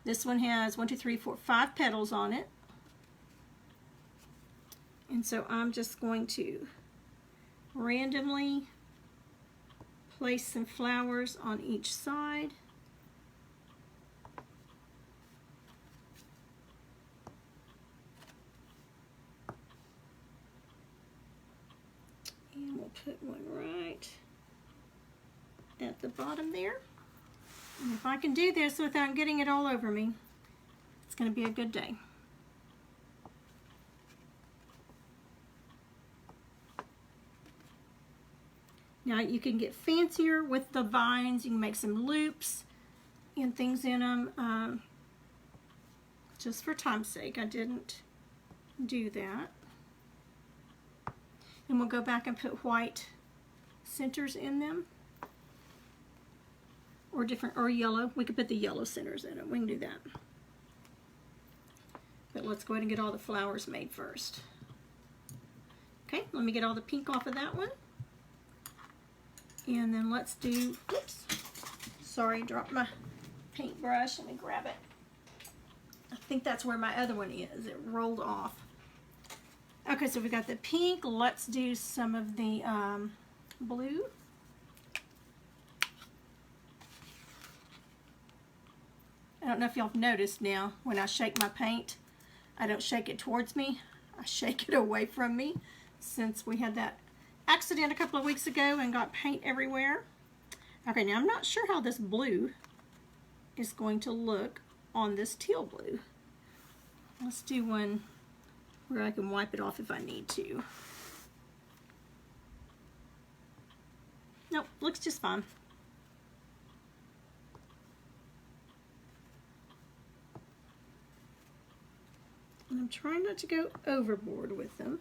This one has 1, 2, 3, 4, 5 petals on it, and so I'm just going to randomly place some flowers on each side. And we'll put one right at the bottom there. And if I can do this without getting it all over me, it's going to be a good day. Now you can get fancier with the vines. You can make some loops and things in them. Just for time's sake, I didn't do that. And we'll go back and put white centers in them, or yellow. We could put the yellow centers in them. We can do that. But let's go ahead and get all the flowers made first. Okay, let me get all the pink off of that one. And then let's do, oops, sorry, dropped my paintbrush. Let me grab it. I think that's where my other one is. It rolled off. Okay, so we got the pink. Let's do some of the blue. I don't know if y'all have noticed now, when I shake my paint, I don't shake it towards me. I shake it away from me, since we had that accident a couple of weeks ago and got paint everywhere. Okay, now I'm not sure how this blue is going to look on this teal blue. Let's do one where I can wipe it off if I need to. Nope, looks just fine. And I'm trying not to go overboard with them.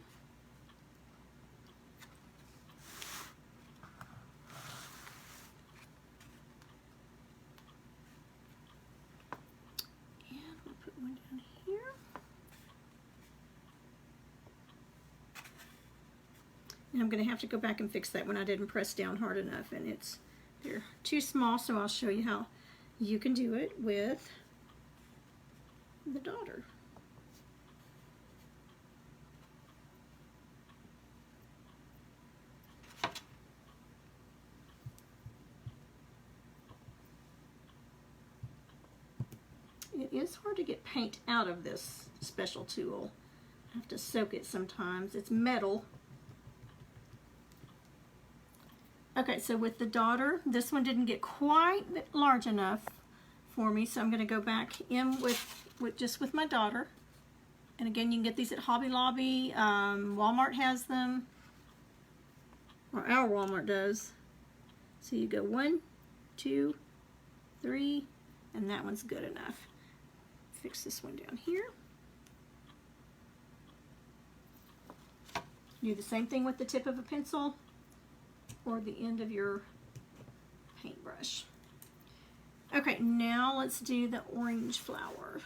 And I'm going to have to go back and fix that when I didn't press down hard enough, and they're too small, so I'll show you how you can do it with the daughter. It is hard to get paint out of this special tool. I have to soak it sometimes. It's metal. Okay, so with the daughter, this one didn't get quite large enough for me, so I'm going to go back in with my daughter. And again, you can get these at Hobby Lobby. Walmart has them, or our Walmart does. So you go 1, 2, 3, and that one's good enough. Fix this one down here. Do the same thing with the tip of a pencil or the end of your paintbrush. Okay, now let's do the orange flower.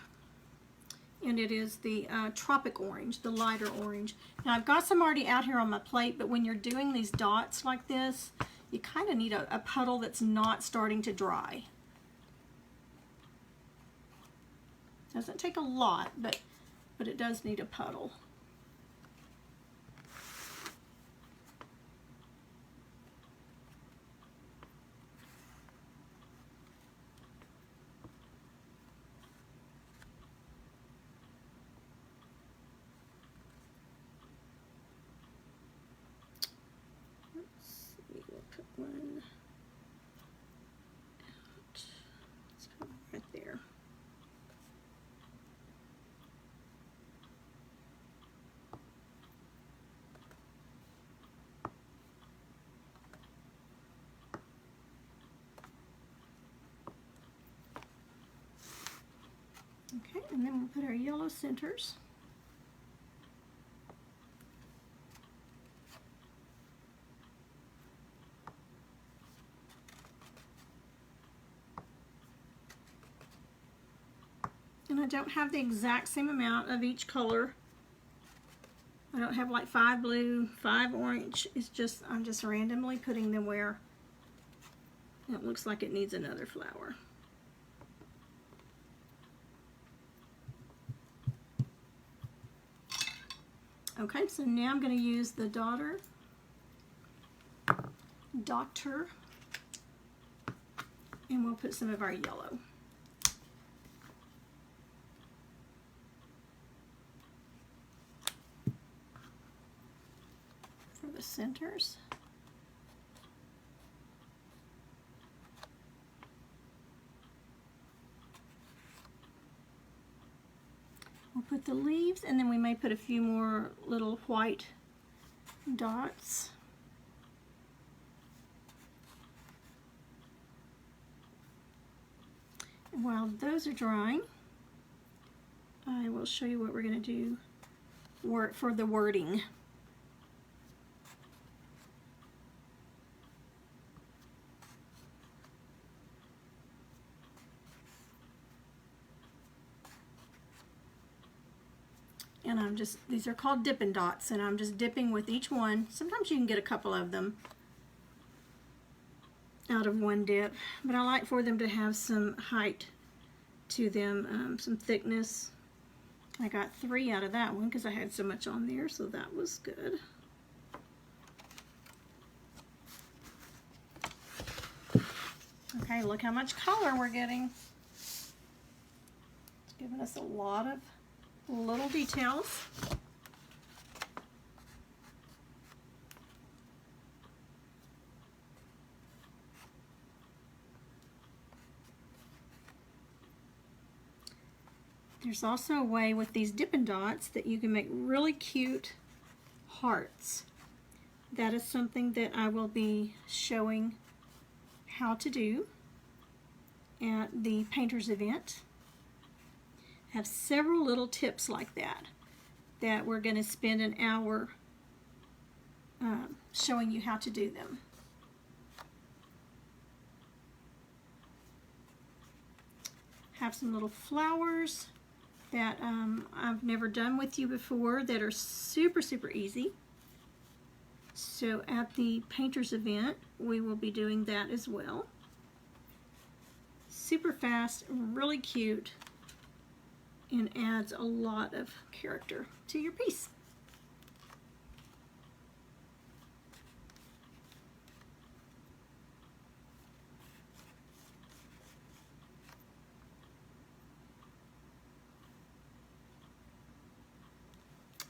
And it is the Tropic Orange, the lighter orange. Now I've got some already out here on my plate, but when you're doing these dots like this, you kind of need a puddle that's not starting to dry. Doesn't take a lot, but it does need a puddle. Let's see, we'll put one out. Let's put one right there. Okay, and then we'll put our yellow centers. And I don't have the exact same amount of each color. I don't have like 5 blue, 5 orange. It's just, I'm just randomly putting them where it looks like it needs another flower. Okay, so now I'm going to use the Doctor, and we'll put some of our yellow. For the centers. We'll put the leaves, and then we may put a few more little white dots. And while those are drying, I will show you what we're going to do for the wording. And I'm just, these are called Dippin' Dots, and I'm just dipping with each one. Sometimes you can get a couple of them out of one dip, but I like for them to have some height to them, some thickness. I got 3 out of that one because I had so much on there, so that was good. Okay, look how much color we're getting. It's giving us a lot of little details. There's also a way with these Dippin' Dots that you can make really cute hearts. That is something that I will be showing how to do at the painters event. Have several little tips like that we're going to spend an hour showing you how to do them. Have some little flowers that I've never done with you before that are super, super easy. So at the painters event, we will be doing that as well. Super fast, really cute, and adds a lot of character to your piece.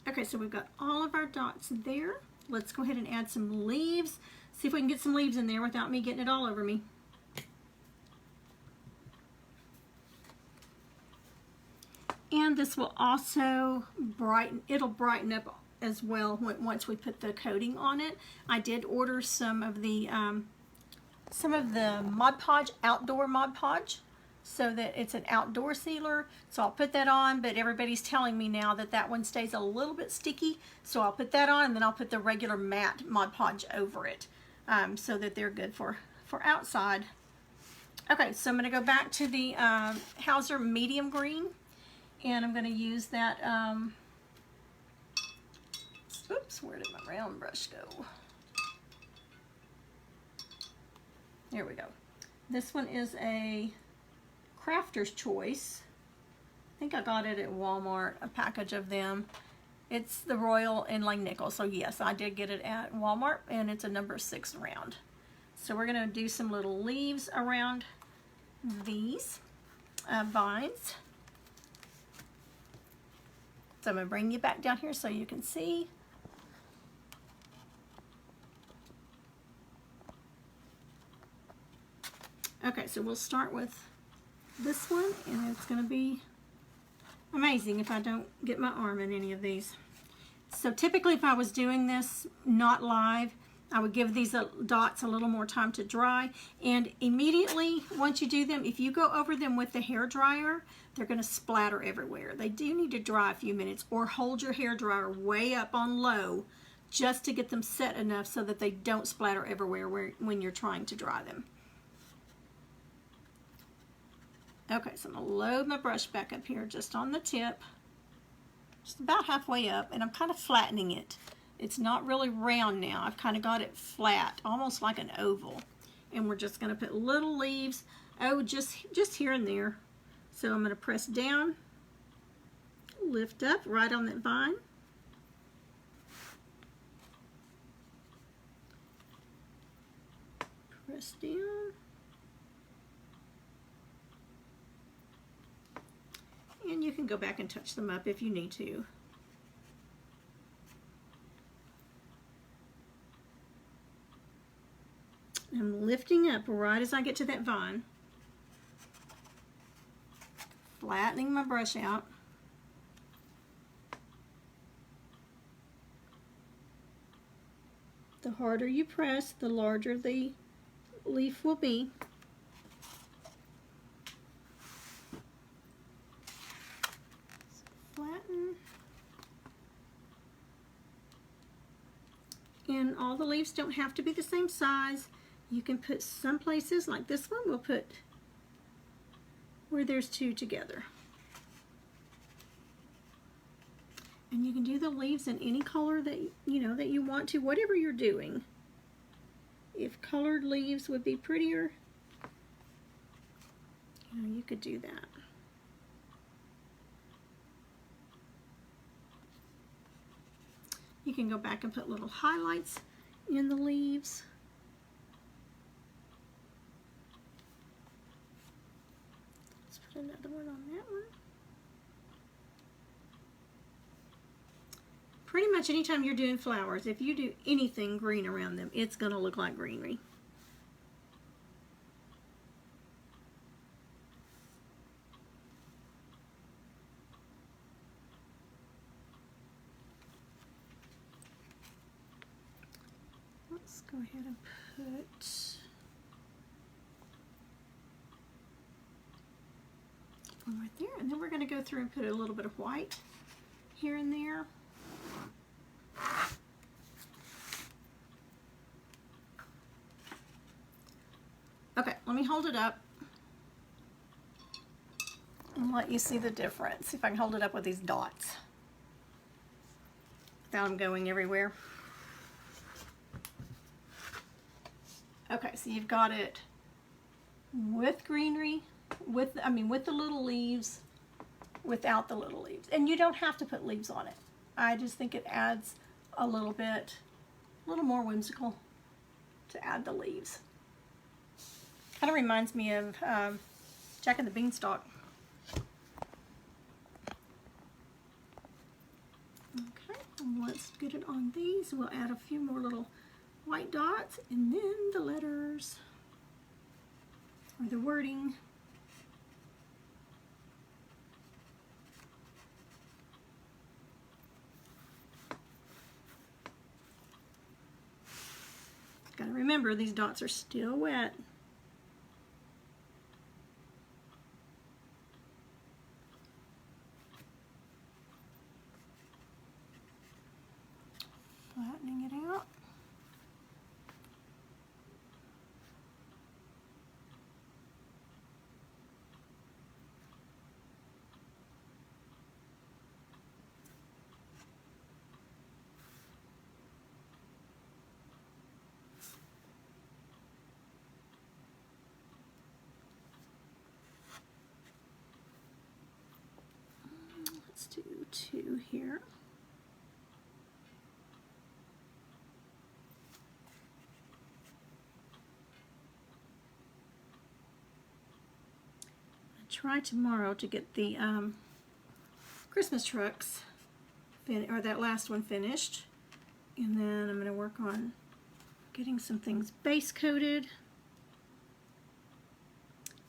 Okay, so we've got all of our dots there. Let's go ahead and add some leaves. See if we can get some leaves in there without me getting it all over me. And this will also it'll brighten up as well once we put the coating on it. I did order some of the Mod Podge, outdoor Mod Podge, so that it's an outdoor sealer. So I'll put that on, but everybody's telling me now that that one stays a little bit sticky. So I'll put that on, and then I'll put the regular matte Mod Podge over it, so that they're good for outside. Okay, so I'm gonna go back to the Hauser medium green, and I'm gonna use that, oops, where did my round brush go? There we go. This one is a Crafter's Choice. I think I got it at Walmart, a package of them. It's the Royal Inlay Nickel. So yes, I did get it at Walmart, and it's a number 6 round. So we're gonna do some little leaves around these vines. So I'm gonna bring you back down here so you can see. Okay, so we'll start with this one, and it's going to be amazing if I don't get my arm in any of these. So typically if I was doing this not live, I would give these dots a little more time to dry, and immediately once you do them, if you go over them with the hair dryer, they're going to splatter everywhere. They do need to dry a few minutes, or hold your hair dryer way up on low just to get them set enough so that they don't splatter everywhere when you're trying to dry them. Okay, so I'm going to load my brush back up here just on the tip, just about halfway up, and I'm kind of flattening it. It's not really round now. I've kind of got it flat, almost like an oval. And we're just going to put little leaves, just here and there. So I'm going to press down, lift up right on that vine. Press down. And you can go back and touch them up if you need to. I'm lifting up right as I get to that vine. Flattening my brush out. The harder you press, the larger the leaf will be. Flatten. And all the leaves don't have to be the same size. You can put some places, like this one, we'll put where there's 2 together. And you can do the leaves in any color that you want to, whatever you're doing. If colored leaves would be prettier, you could do that. You can go back and put little highlights in the leaves. Let's put another one on that one. Pretty much anytime you're doing flowers, if you do anything green around them, it's going to look like greenery. Let's go ahead and put one right there, and then we're going to go through and put a little bit of white here and there. Okay, let me hold it up and let you see the difference. See if I can hold it up with these dots without them going everywhere. Okay, so you've got it with greenery, with the little leaves, without the little leaves. And you don't have to put leaves on it. I just think it adds a little more whimsical to add the leaves. Kind of reminds me of Jack and the Beanstalk. Okay, and let's get it on these. We'll add a few more little white dots and then the letters or the wording. Gotta remember, these dots are still wet. Flattening it out. Let's do 2 here. Try tomorrow to get the Christmas trucks or that last one finished, and then I'm going to work on getting some things base coated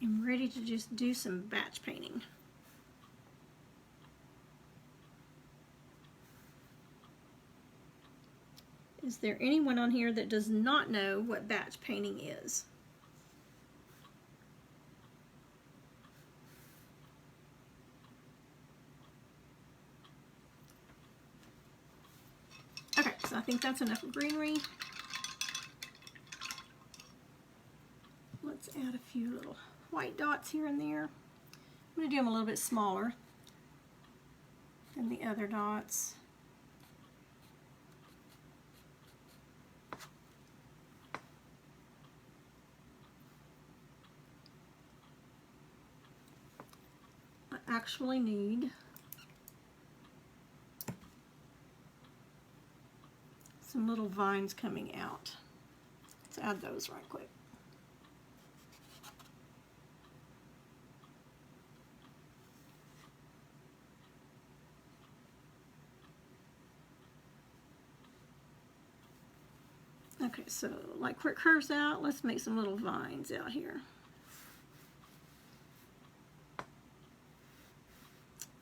and ready to just do some batch painting. Is there anyone on here that does not know what batch painting is? Okay, so I think that's enough greenery. Let's add a few little white dots here and there. I'm going to do them a little bit smaller than the other dots. I actually need some little vines coming out. Let's add those right quick. Okay, so like where it curves out, let's make some little vines out here.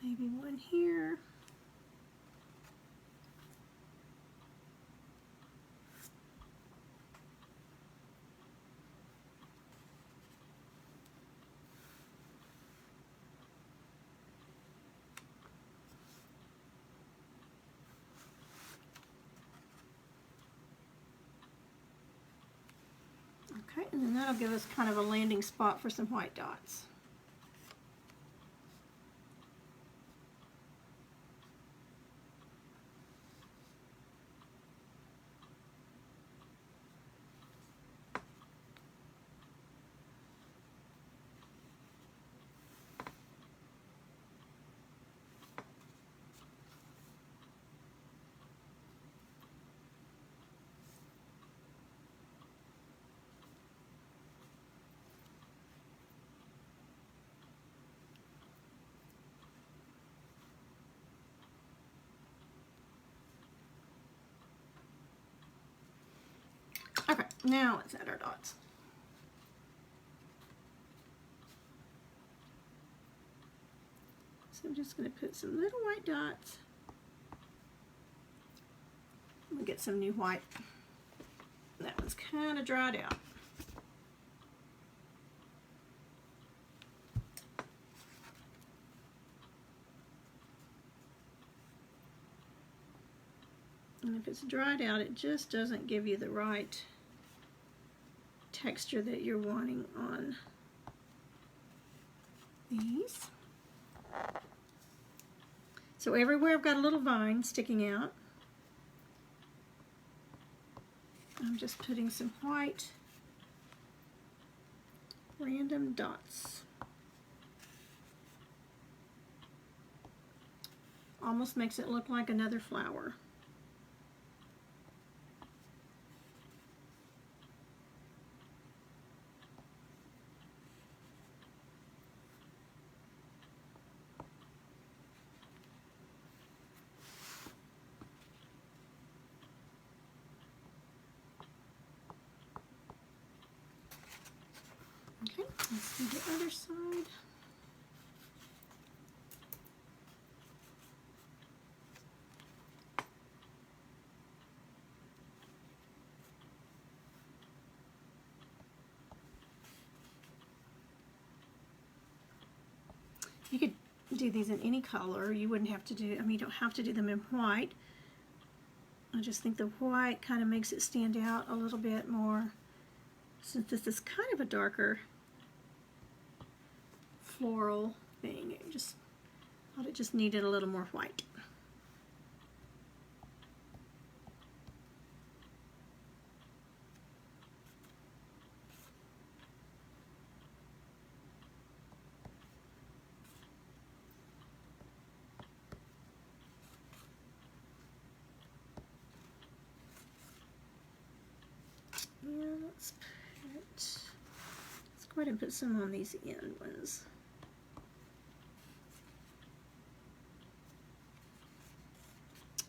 Maybe one here. Okay, and then that'll give us kind of a landing spot for some white dots. Okay, now let's add our dots. So I'm just going to put some little white dots. We'll get some new white. That one's kind of dried out. And if it's dried out, it just doesn't give you the right texture that you're wanting on these. So everywhere I've got a little vine sticking out, I'm just putting some white random dots. Almost makes it look like another flower. Okay, let's do the other side. You could do these in any color. You wouldn't have to do, I mean, you don't have to do them in white. I just think the white kind of makes it stand out a little bit more, since this is kind of a darker floral thing. It just thought it just needed a little more white. And let's go ahead and put some on these end ones.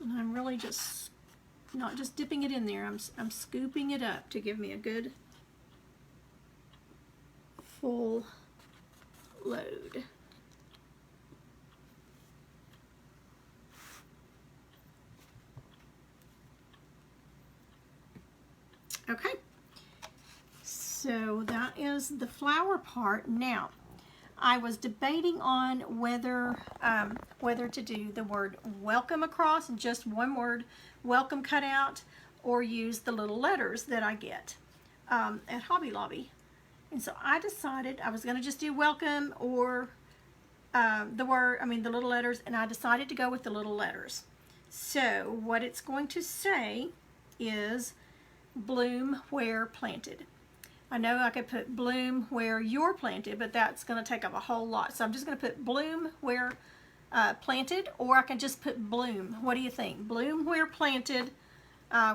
And I'm really just not just dipping it in there, I'm scooping it up to give me a good full load. Okay, so that is the flower part. Now, I was debating on whether to do the word welcome across, just one word, welcome cut out, or use the little letters that I get at Hobby Lobby. And so I decided I was going to just do welcome or the little letters, and I decided to go with the little letters. So what it's going to say is bloom where planted. I know I could put bloom where you're planted, but that's going to take up a whole lot. So I'm just going to put bloom where planted, or I can just put bloom. What do you think? Bloom where planted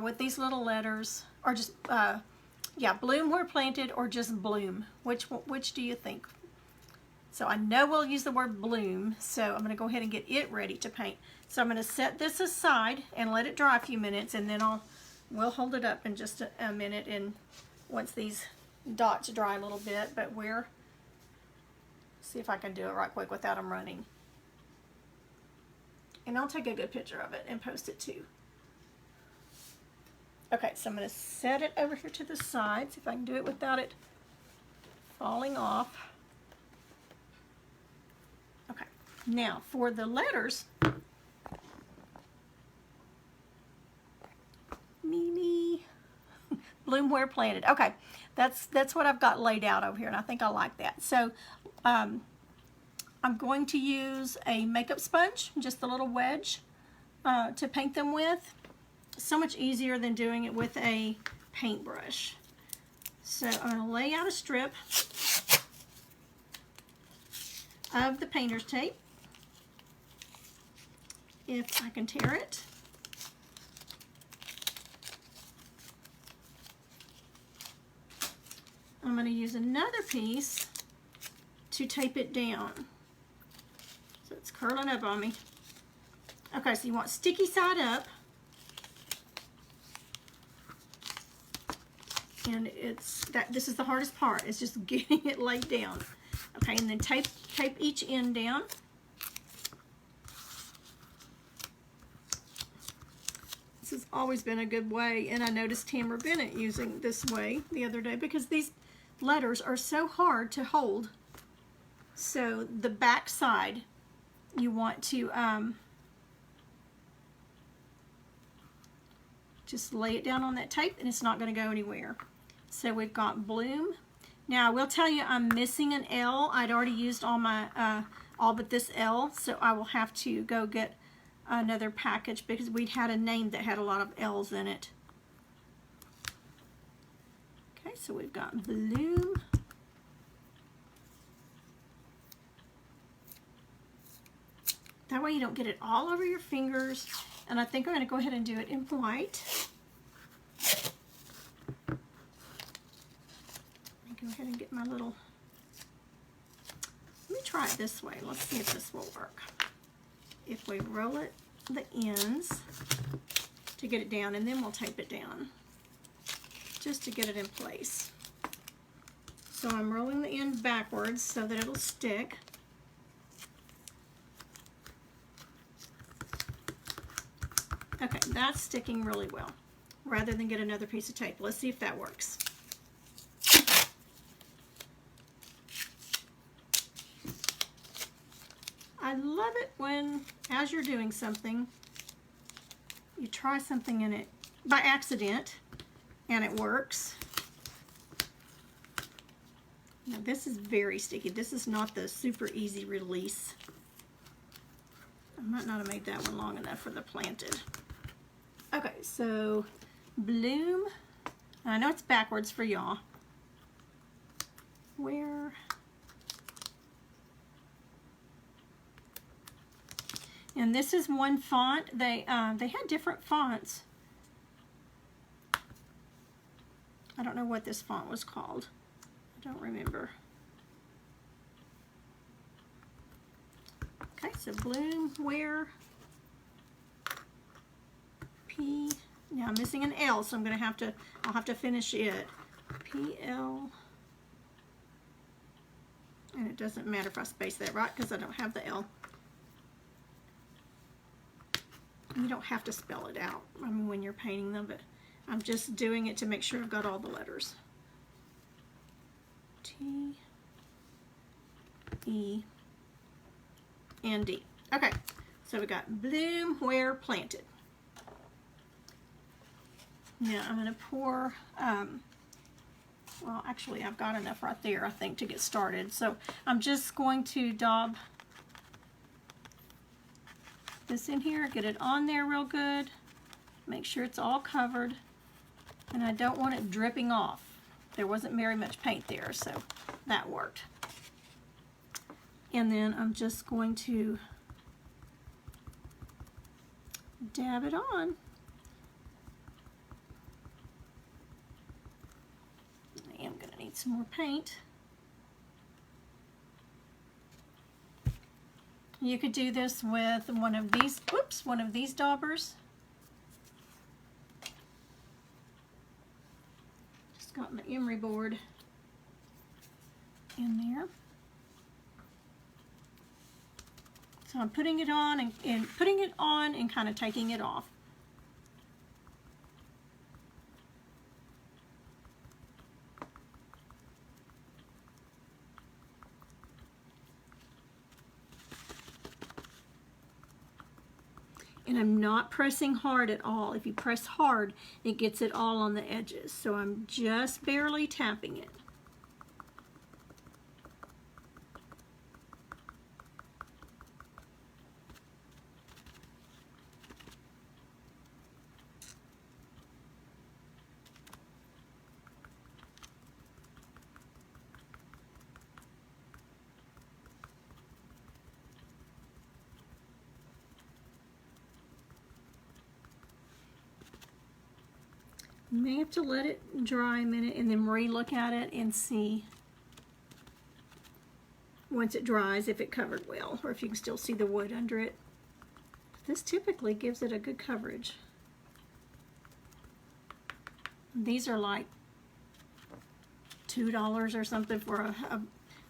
with these little letters, or just, yeah, bloom where planted, or just bloom. Which do you think? So I know we'll use the word bloom, so I'm going to go ahead and get it ready to paint. So I'm going to set this aside and let it dry a few minutes, and then we'll hold it up in just a minute, and once these dots dry a little bit, but see if I can do it right quick without them running. And I'll take a good picture of it and post it too. Okay, so I'm going to set it over here to the side, see if I can do it without it falling off. Okay, now for the letters, Mimi, bloom where planted. Okay, that's what I've got laid out over here, and I think I like that. So I'm going to use a makeup sponge, just a little wedge, to paint them with. So much easier than doing it with a paintbrush. So I'm going to lay out a strip of the painter's tape, if I can tear it. I'm going to use another piece to tape it down. So it's curling up on me. Okay, so you want sticky side up. And this is the hardest part, is just getting it laid down. Okay, and then tape each end down. This has always been a good way, and I noticed Tamara Bennett using this way the other day, because these letters are so hard to hold. So the back side, you want to just lay it down on that tape, and it's not going to go anywhere. So we've got bloom. Now I will tell you I'm missing an L. I'd already used all my all but this L, so I will have to go get another package, because we'd had a name that had a lot of L's in it. Okay, so we've got bloom you don't get it all over your fingers. And I think I'm going to go ahead and do it in white. Let me go ahead and get my little... Let me try it this way. Let's see if this will work. If we roll it, the ends, to get it down, and then we'll tape it down, just to get it in place. So I'm rolling the end backwards so that it'll stick. Okay, that's sticking really well, rather than get another piece of tape. Let's see if that works. I love it when, as you're doing something, you try something in it by accident, and it works. Now this is very sticky. This is not the super easy release. I might not have made that one long enough for the planted. Okay, so bloom. I know it's backwards for y'all. Where? And this is one font. They had different fonts. I don't know what this font was called. I don't remember. Okay, so bloom, where? P. Now I'm missing an L, so I'll have to finish it. PL. And it doesn't matter if I space that right because I don't have the L. You don't have to spell it out, I mean, when you're painting them, but I'm just doing it to make sure I've got all the letters. T, E, and D. Okay, so we got bloom where planted. Now I'm going to pour, well, actually I've got enough right there, I think, to get started. So I'm just going to daub this in here, get it on there real good, make sure it's all covered, and I don't want it dripping off. There wasn't very much paint there, so that worked. And then I'm just going to dab it on. I am going to need some more paint. You could do this with one of these, one of these daubers. Just got my emery board in there. So I'm putting it on and kind of taking it off. And I'm not pressing hard at all. If you press hard, it gets it all on the edges. So I'm just barely tapping it. You may have to let it dry a minute and then re-look at it and see once it dries if it covered well, or if you can still see the wood under it. This typically gives it a good coverage. These are like $2 or something for a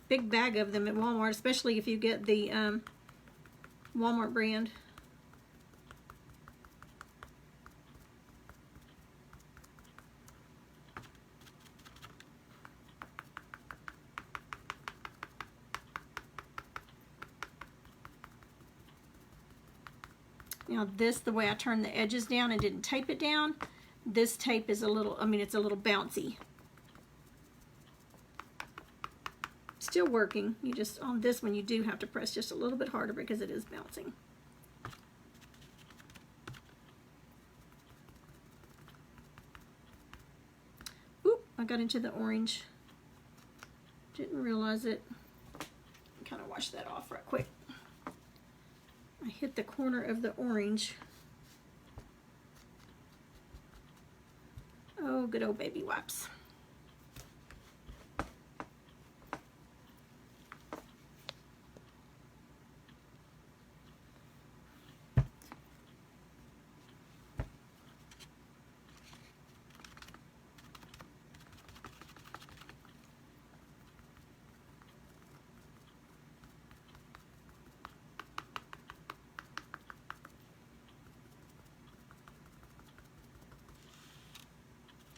big bag of them at Walmart, especially if you get the Walmart brand. Now this, the way I turned the edges down and didn't tape it down, this tape is a little, it's a little bouncy. Still working. You just, on this one, you do have to press just a little bit harder because it is bouncing. Oop, I got into the orange. Didn't realize it. Kind of wash that off right quick. I hit the corner of the orange. Oh, good old baby wipes.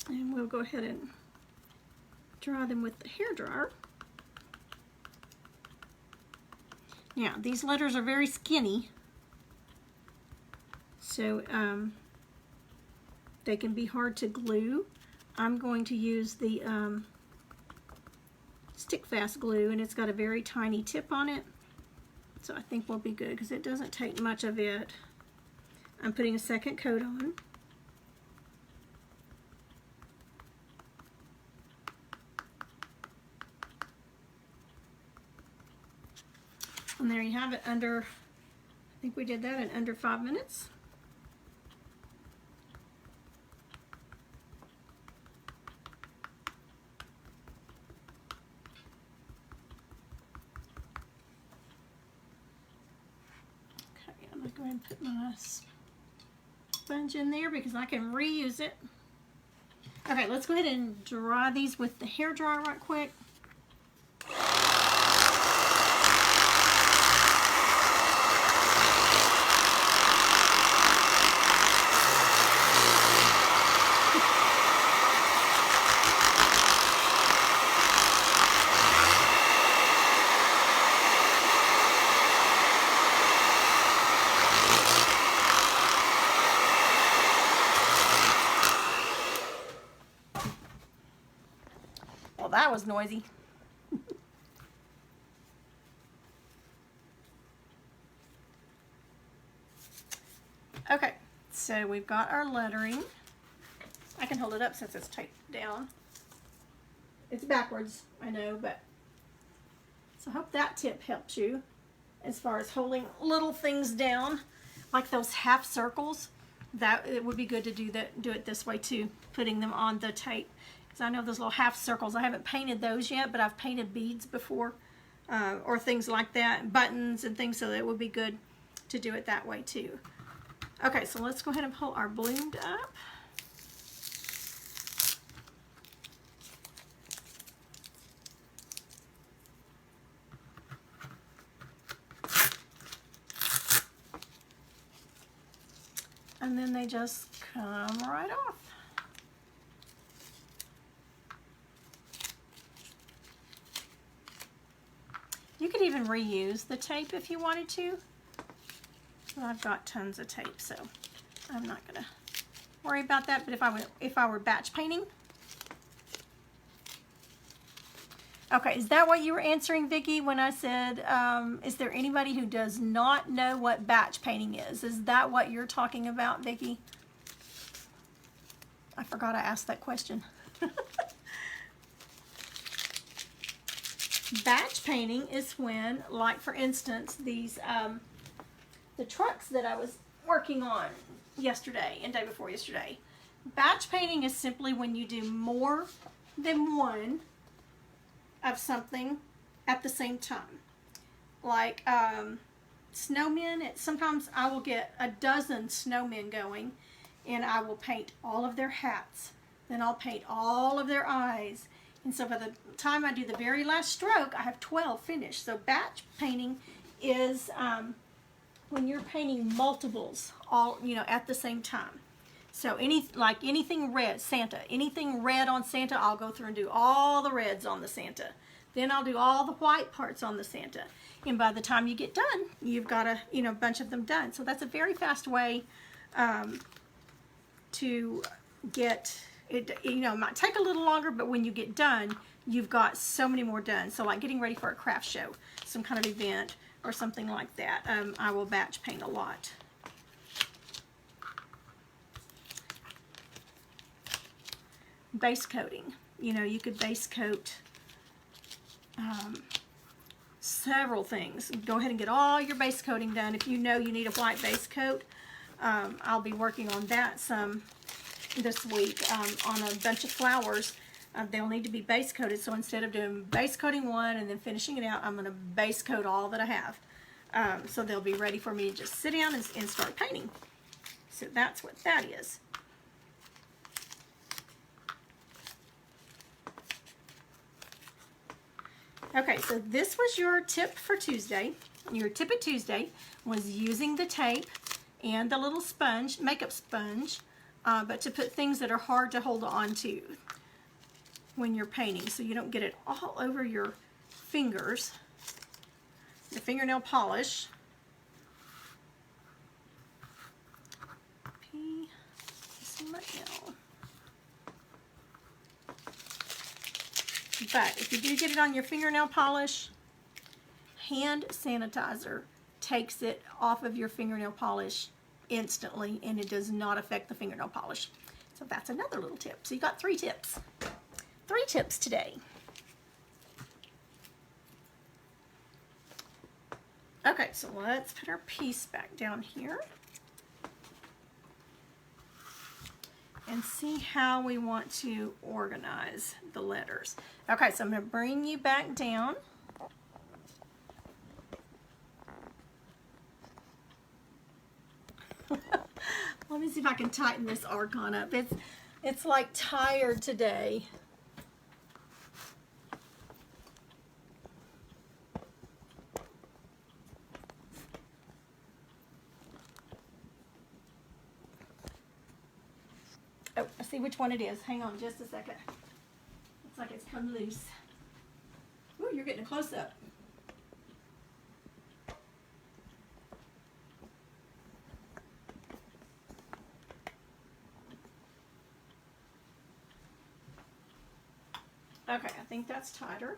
And we'll go ahead and dry them with the hairdryer. Now, these letters are very skinny, so they can be hard to glue. I'm going to use the stick fast glue, and it's got a very tiny tip on it, so I think we'll be good because it doesn't take much of it. I'm putting a second coat on. And there you have it, under, I think we did that in under 5 minutes. Okay, I'm going to go ahead and put my sponge in there because I can reuse it. Okay, let's go ahead and dry these with the hairdryer right quick. Well, that was noisy. Okay, so we've got our lettering. I can hold it up since it's taped down. It's backwards, I know, but so I hope that tip helps you as far as holding little things down, like those half circles. That it would be good to do it this way too, putting them on the tape. Because I know those little half circles, I haven't painted those yet, but I've painted beads before, or things like that, buttons and things, so that it would be good to do it that way too. Okay, so let's go ahead and pull our bloomed up. And then they just come right off. You could even reuse the tape if you wanted to. Well, I've got tons of tape, so I'm not gonna worry about that. But if I were batch painting. Okay, is that what you were answering, Vicki, when I said, is there anybody who does not know what batch painting is? Is that what you're talking about, Vicki? I forgot I asked that question. Batch painting is when, like for instance, these the trucks that I was working on yesterday and day before yesterday. Batch painting is simply when you do more than one of something at the same time. Like snowmen, sometimes I will get a dozen snowmen going, and I will paint all of their hats. Then I'll paint all of their eyes. And so by the time I do the very last stroke, I have 12 finished. So batch painting is when you're painting multiples all, at the same time. So anything red, Santa, anything red on Santa, I'll go through and do all the reds on the Santa. Then I'll do all the white parts on the Santa. And by the time you get done, you've got a bunch of them done. So that's a very fast way to get it. It might take a little longer, but when you get done, you've got so many more done. So like getting ready for a craft show, some kind of event or something like that, I will batch paint a lot. Base coating. You could base coat several things. Go ahead and get all your base coating done. If you know you need a white base coat, I'll be working on that some this week on a bunch of flowers. They'll need to be base coated, so instead of doing base coating one and then finishing it out, I'm going to base coat all that I have. So they'll be ready for me to just sit down and start painting. So that's what that is. Okay, so this was your tip for Tuesday. Your tip at Tuesday was using the tape and the little sponge, makeup sponge, but to put things that are hard to hold on to when you're painting, so you don't get it all over your fingers. The fingernail polish. But if you do get it on your fingernail polish, hand sanitizer takes it off of your fingernail polish instantly, and it does not affect the fingernail polish. So that's another little tip. So you got 3 tips. 3 tips today. Okay, so let's put our piece back down here and see how we want to organize the letters. Okay, so I'm going to bring you back down. Let me see if I can tighten this archon up. It's like tired today. Oh, I see which one it is. Hang on just a second. Looks like it's come loose. Ooh, you're getting a close-up. Okay, I think that's tighter.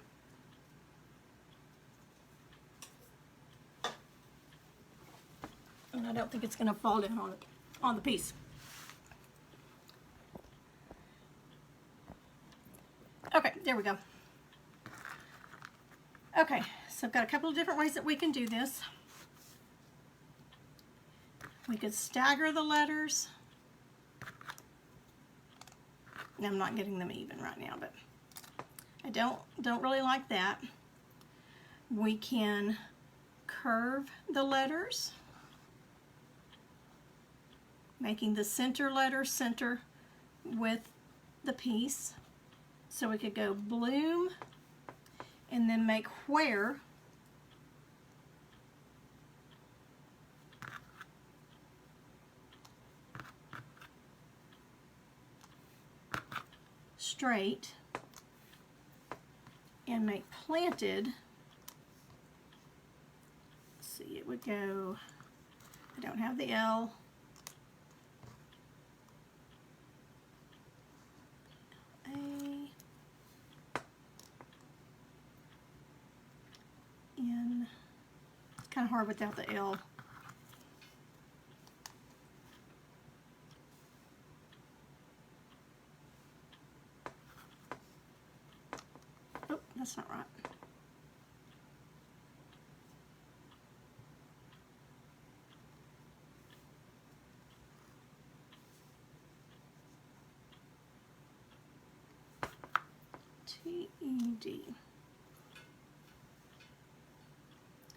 And I don't think it's going to fall down on the piece. Okay, there we go. Okay, so I've got a couple of different ways that we can do this. We could stagger the letters. I'm not getting them even right now, but I don't really like that. We can curve the letters, making the center letter center with the piece. So we could go bloom and then make where straight and make planted. Let's see, it would go, I don't have the L. It's kind of hard without the L. Oh, that's not right. T-E-D.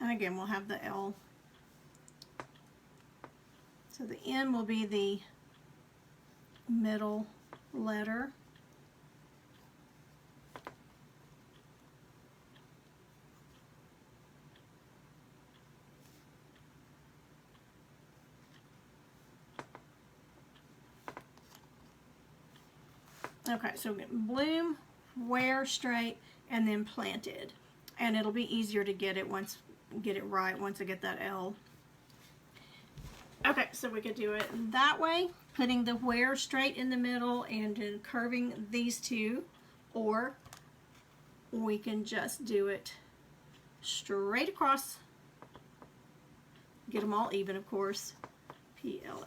And again, we'll have the L. So the N will be the middle letter. Okay, so we get bloom, where straight, and then planted. And it'll be easier to get it right once I get that L. Okay, so we could do it that way, putting the where straight in the middle and then curving these two, or we can just do it straight across. Get them all even, of course. P-L-A-N-T-E-D,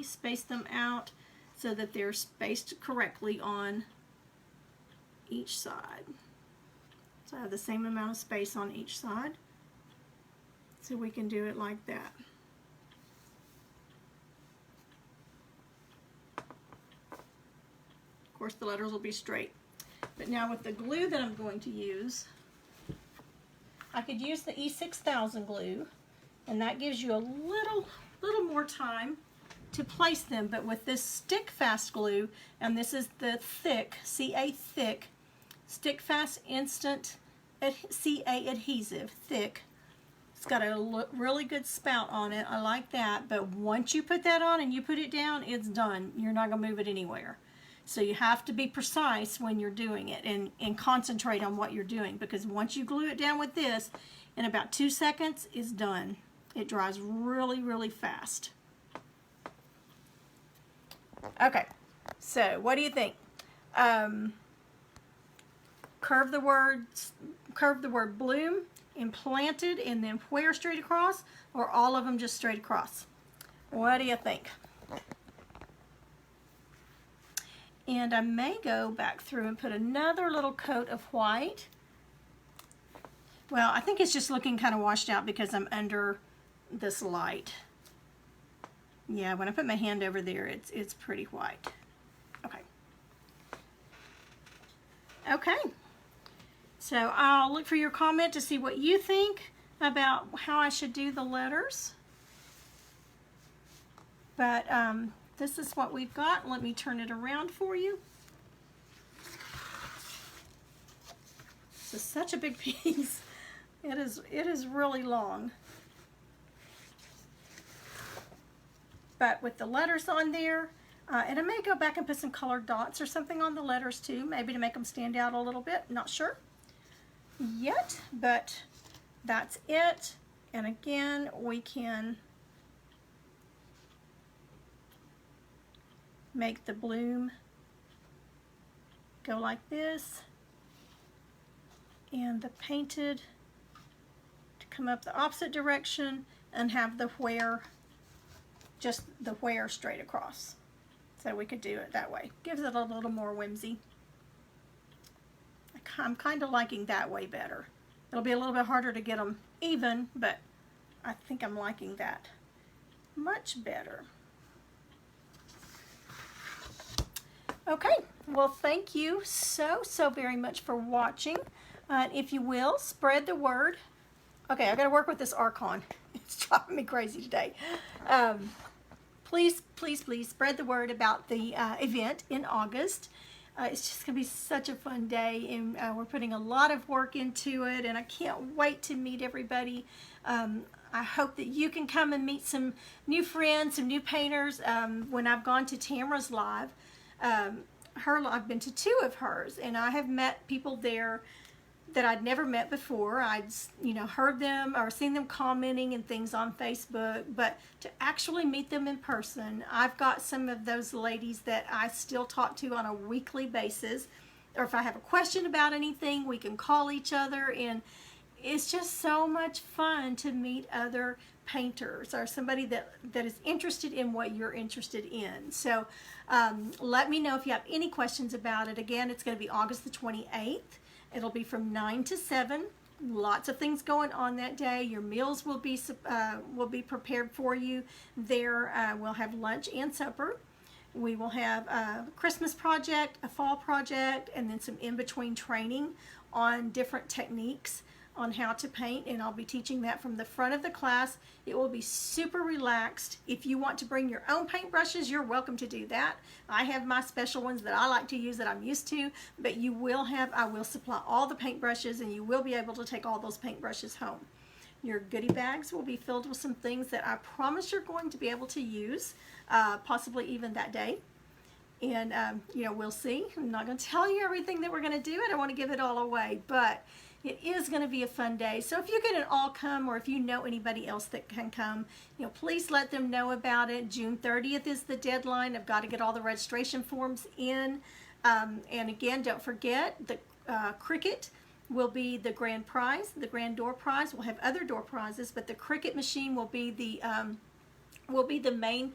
space them out so that they're spaced correctly on each side. So I have the same amount of space on each side. So we can do it like that. Of course, the letters will be straight. But now with the glue that I'm going to use, I could use the E6000 glue, and that gives you a little more time to place them. But with this stick fast glue, and this is the thick, CA thick, stick fast instant CA adhesive, thick. It's got a really good spout on it. I like that. But once you put that on and you put it down, it's done. You're not going to move it anywhere. So you have to be precise when you're doing it and concentrate on what you're doing, because once you glue it down with this, in about 2 seconds, it's done. It dries really, really fast. Okay, so what do you think? Curve the word bloom and planted and then where straight across, or all of them just straight across? What do you think? And I may go back through and put another little coat of white. Well, I think it's just looking kind of washed out because I'm under this light. Yeah, when I put my hand over there, it's pretty white. Okay. Okay. So I'll look for your comment to see what you think about how I should do the letters. But this is what we've got. Let me turn it around for you. This is such a big piece. It is really long. But with the letters on there, and I may go back and put some colored dots or something on the letters too, maybe to make them stand out a little bit. Not sure yet, but that's it. And again, we can make the bloom go like this, and the painted to come up the opposite direction, and have the where, just the where straight across. So we could do it that way. Gives it a little more whimsy. I'm kind of liking that way better. It'll be a little bit harder to get them even, but I think I'm liking that much better. Okay, well, thank you so very much for watching. If you will, spread the word. Okay, I got to work with this Archon. It's driving me crazy today. Please spread the word about the event in August. It's just going to be such a fun day, and we're putting a lot of work into it, and I can't wait to meet everybody. I hope that you can come and meet some new friends, some new painters. When I've gone to Tamara's live, I've been to 2 of hers, and I have met people there that I'd never met before. I'd heard them or seen them commenting and things on Facebook, but to actually meet them in person, I've got some of those ladies that I still talk to on a weekly basis, or if I have a question about anything, we can call each other, and it's just so much fun to meet other painters or somebody that is interested in what you're interested in. So let me know if you have any questions about it. Again, it's going to be August the 28th. It'll be from 9 to 7. Lots of things going on that day. Your meals will be prepared for you there. We'll have lunch and supper. We will have a Christmas project, a fall project, and then some in-between training on different techniques on how to paint, and I'll be teaching that from the front of the class. It will be super relaxed. If you want to bring your own paintbrushes, you're welcome to do that. I have my special ones that I like to use that I'm used to, but I will supply all the paintbrushes, and you will be able to take all those paintbrushes home. Your goodie bags will be filled with some things that I promise you're going to be able to use, possibly even that day. And we'll see. I'm not going to tell you everything that we're going to do. I don't want to give it all away, but it is going to be a fun day. So if you can all come, or if you know anybody else that can come, please let them know about it. June 30th is the deadline. I've got to get all the registration forms in. And again, don't forget, the Cricut will be the grand prize, the grand door prize. We'll have other door prizes, but the Cricut machine will be the main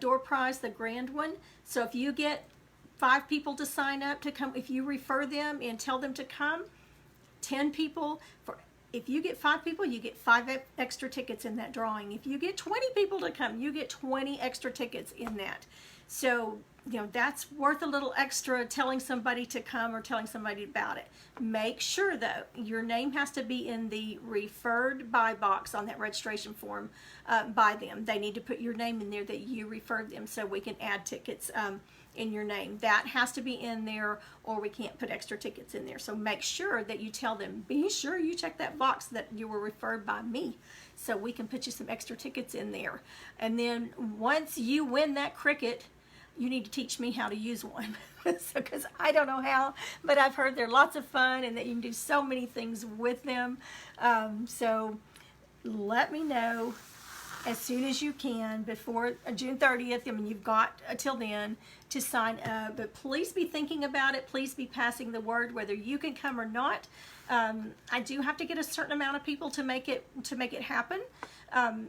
door prize, the grand one. So if you get 5 people to sign up to come, if you refer them and tell them to come, 10 people. If you get 5 people, you get 5 extra tickets in that drawing. If you get 20 people to come, you get 20 extra tickets in that. So, you know, that's worth a little extra telling somebody to come or telling somebody about it. Make sure, though, your name has to be in the referred by box on that registration form by them. They need to put your name in there that you referred them so we can add tickets in your name. That has to be in there, or we can't put extra tickets in there. So make sure that you tell them, be sure you check that box that you were referred by me, so we can put you some extra tickets in there. And then once you win that Cricut, you need to teach me how to use one. Because I don't know how, but I've heard they're lots of fun and that you can do so many things with them. So let me know as soon as you can before June 30th. I mean, you've got till then to sign up, but please be thinking about it. Please be passing the word whether you can come or not. I do have to get a certain amount of people to make it happen.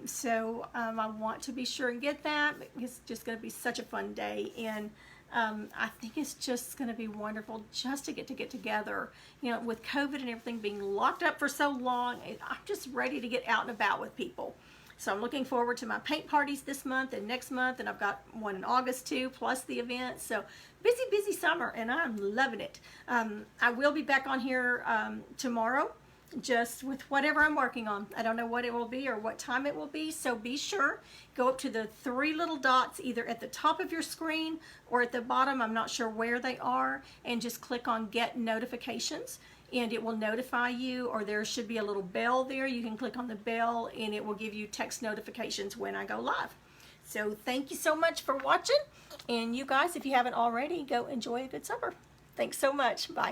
So I want to be sure and get that. It's just going to be such a fun day, and I think it's just going to be wonderful just to get together. You know, with COVID and everything being locked up for so long, I'm just ready to get out and about with people. So I'm looking forward to my paint parties this month and next month, and I've got one in August too, plus the event. So busy summer, and I'm loving it. I will be back on here tomorrow, just with whatever I'm working on. I don't know what it will be or what time it will be, so be sure, go up to the 3 little dots either at the top of your screen or at the bottom, I'm not sure where they are, and just click on Get Notifications, and it will notify you, or there should be a little bell there. You can click on the bell and it will give you text notifications when I go live. So thank you so much for watching, and you guys, if you haven't already, go enjoy a good summer. Thanks so much. Bye.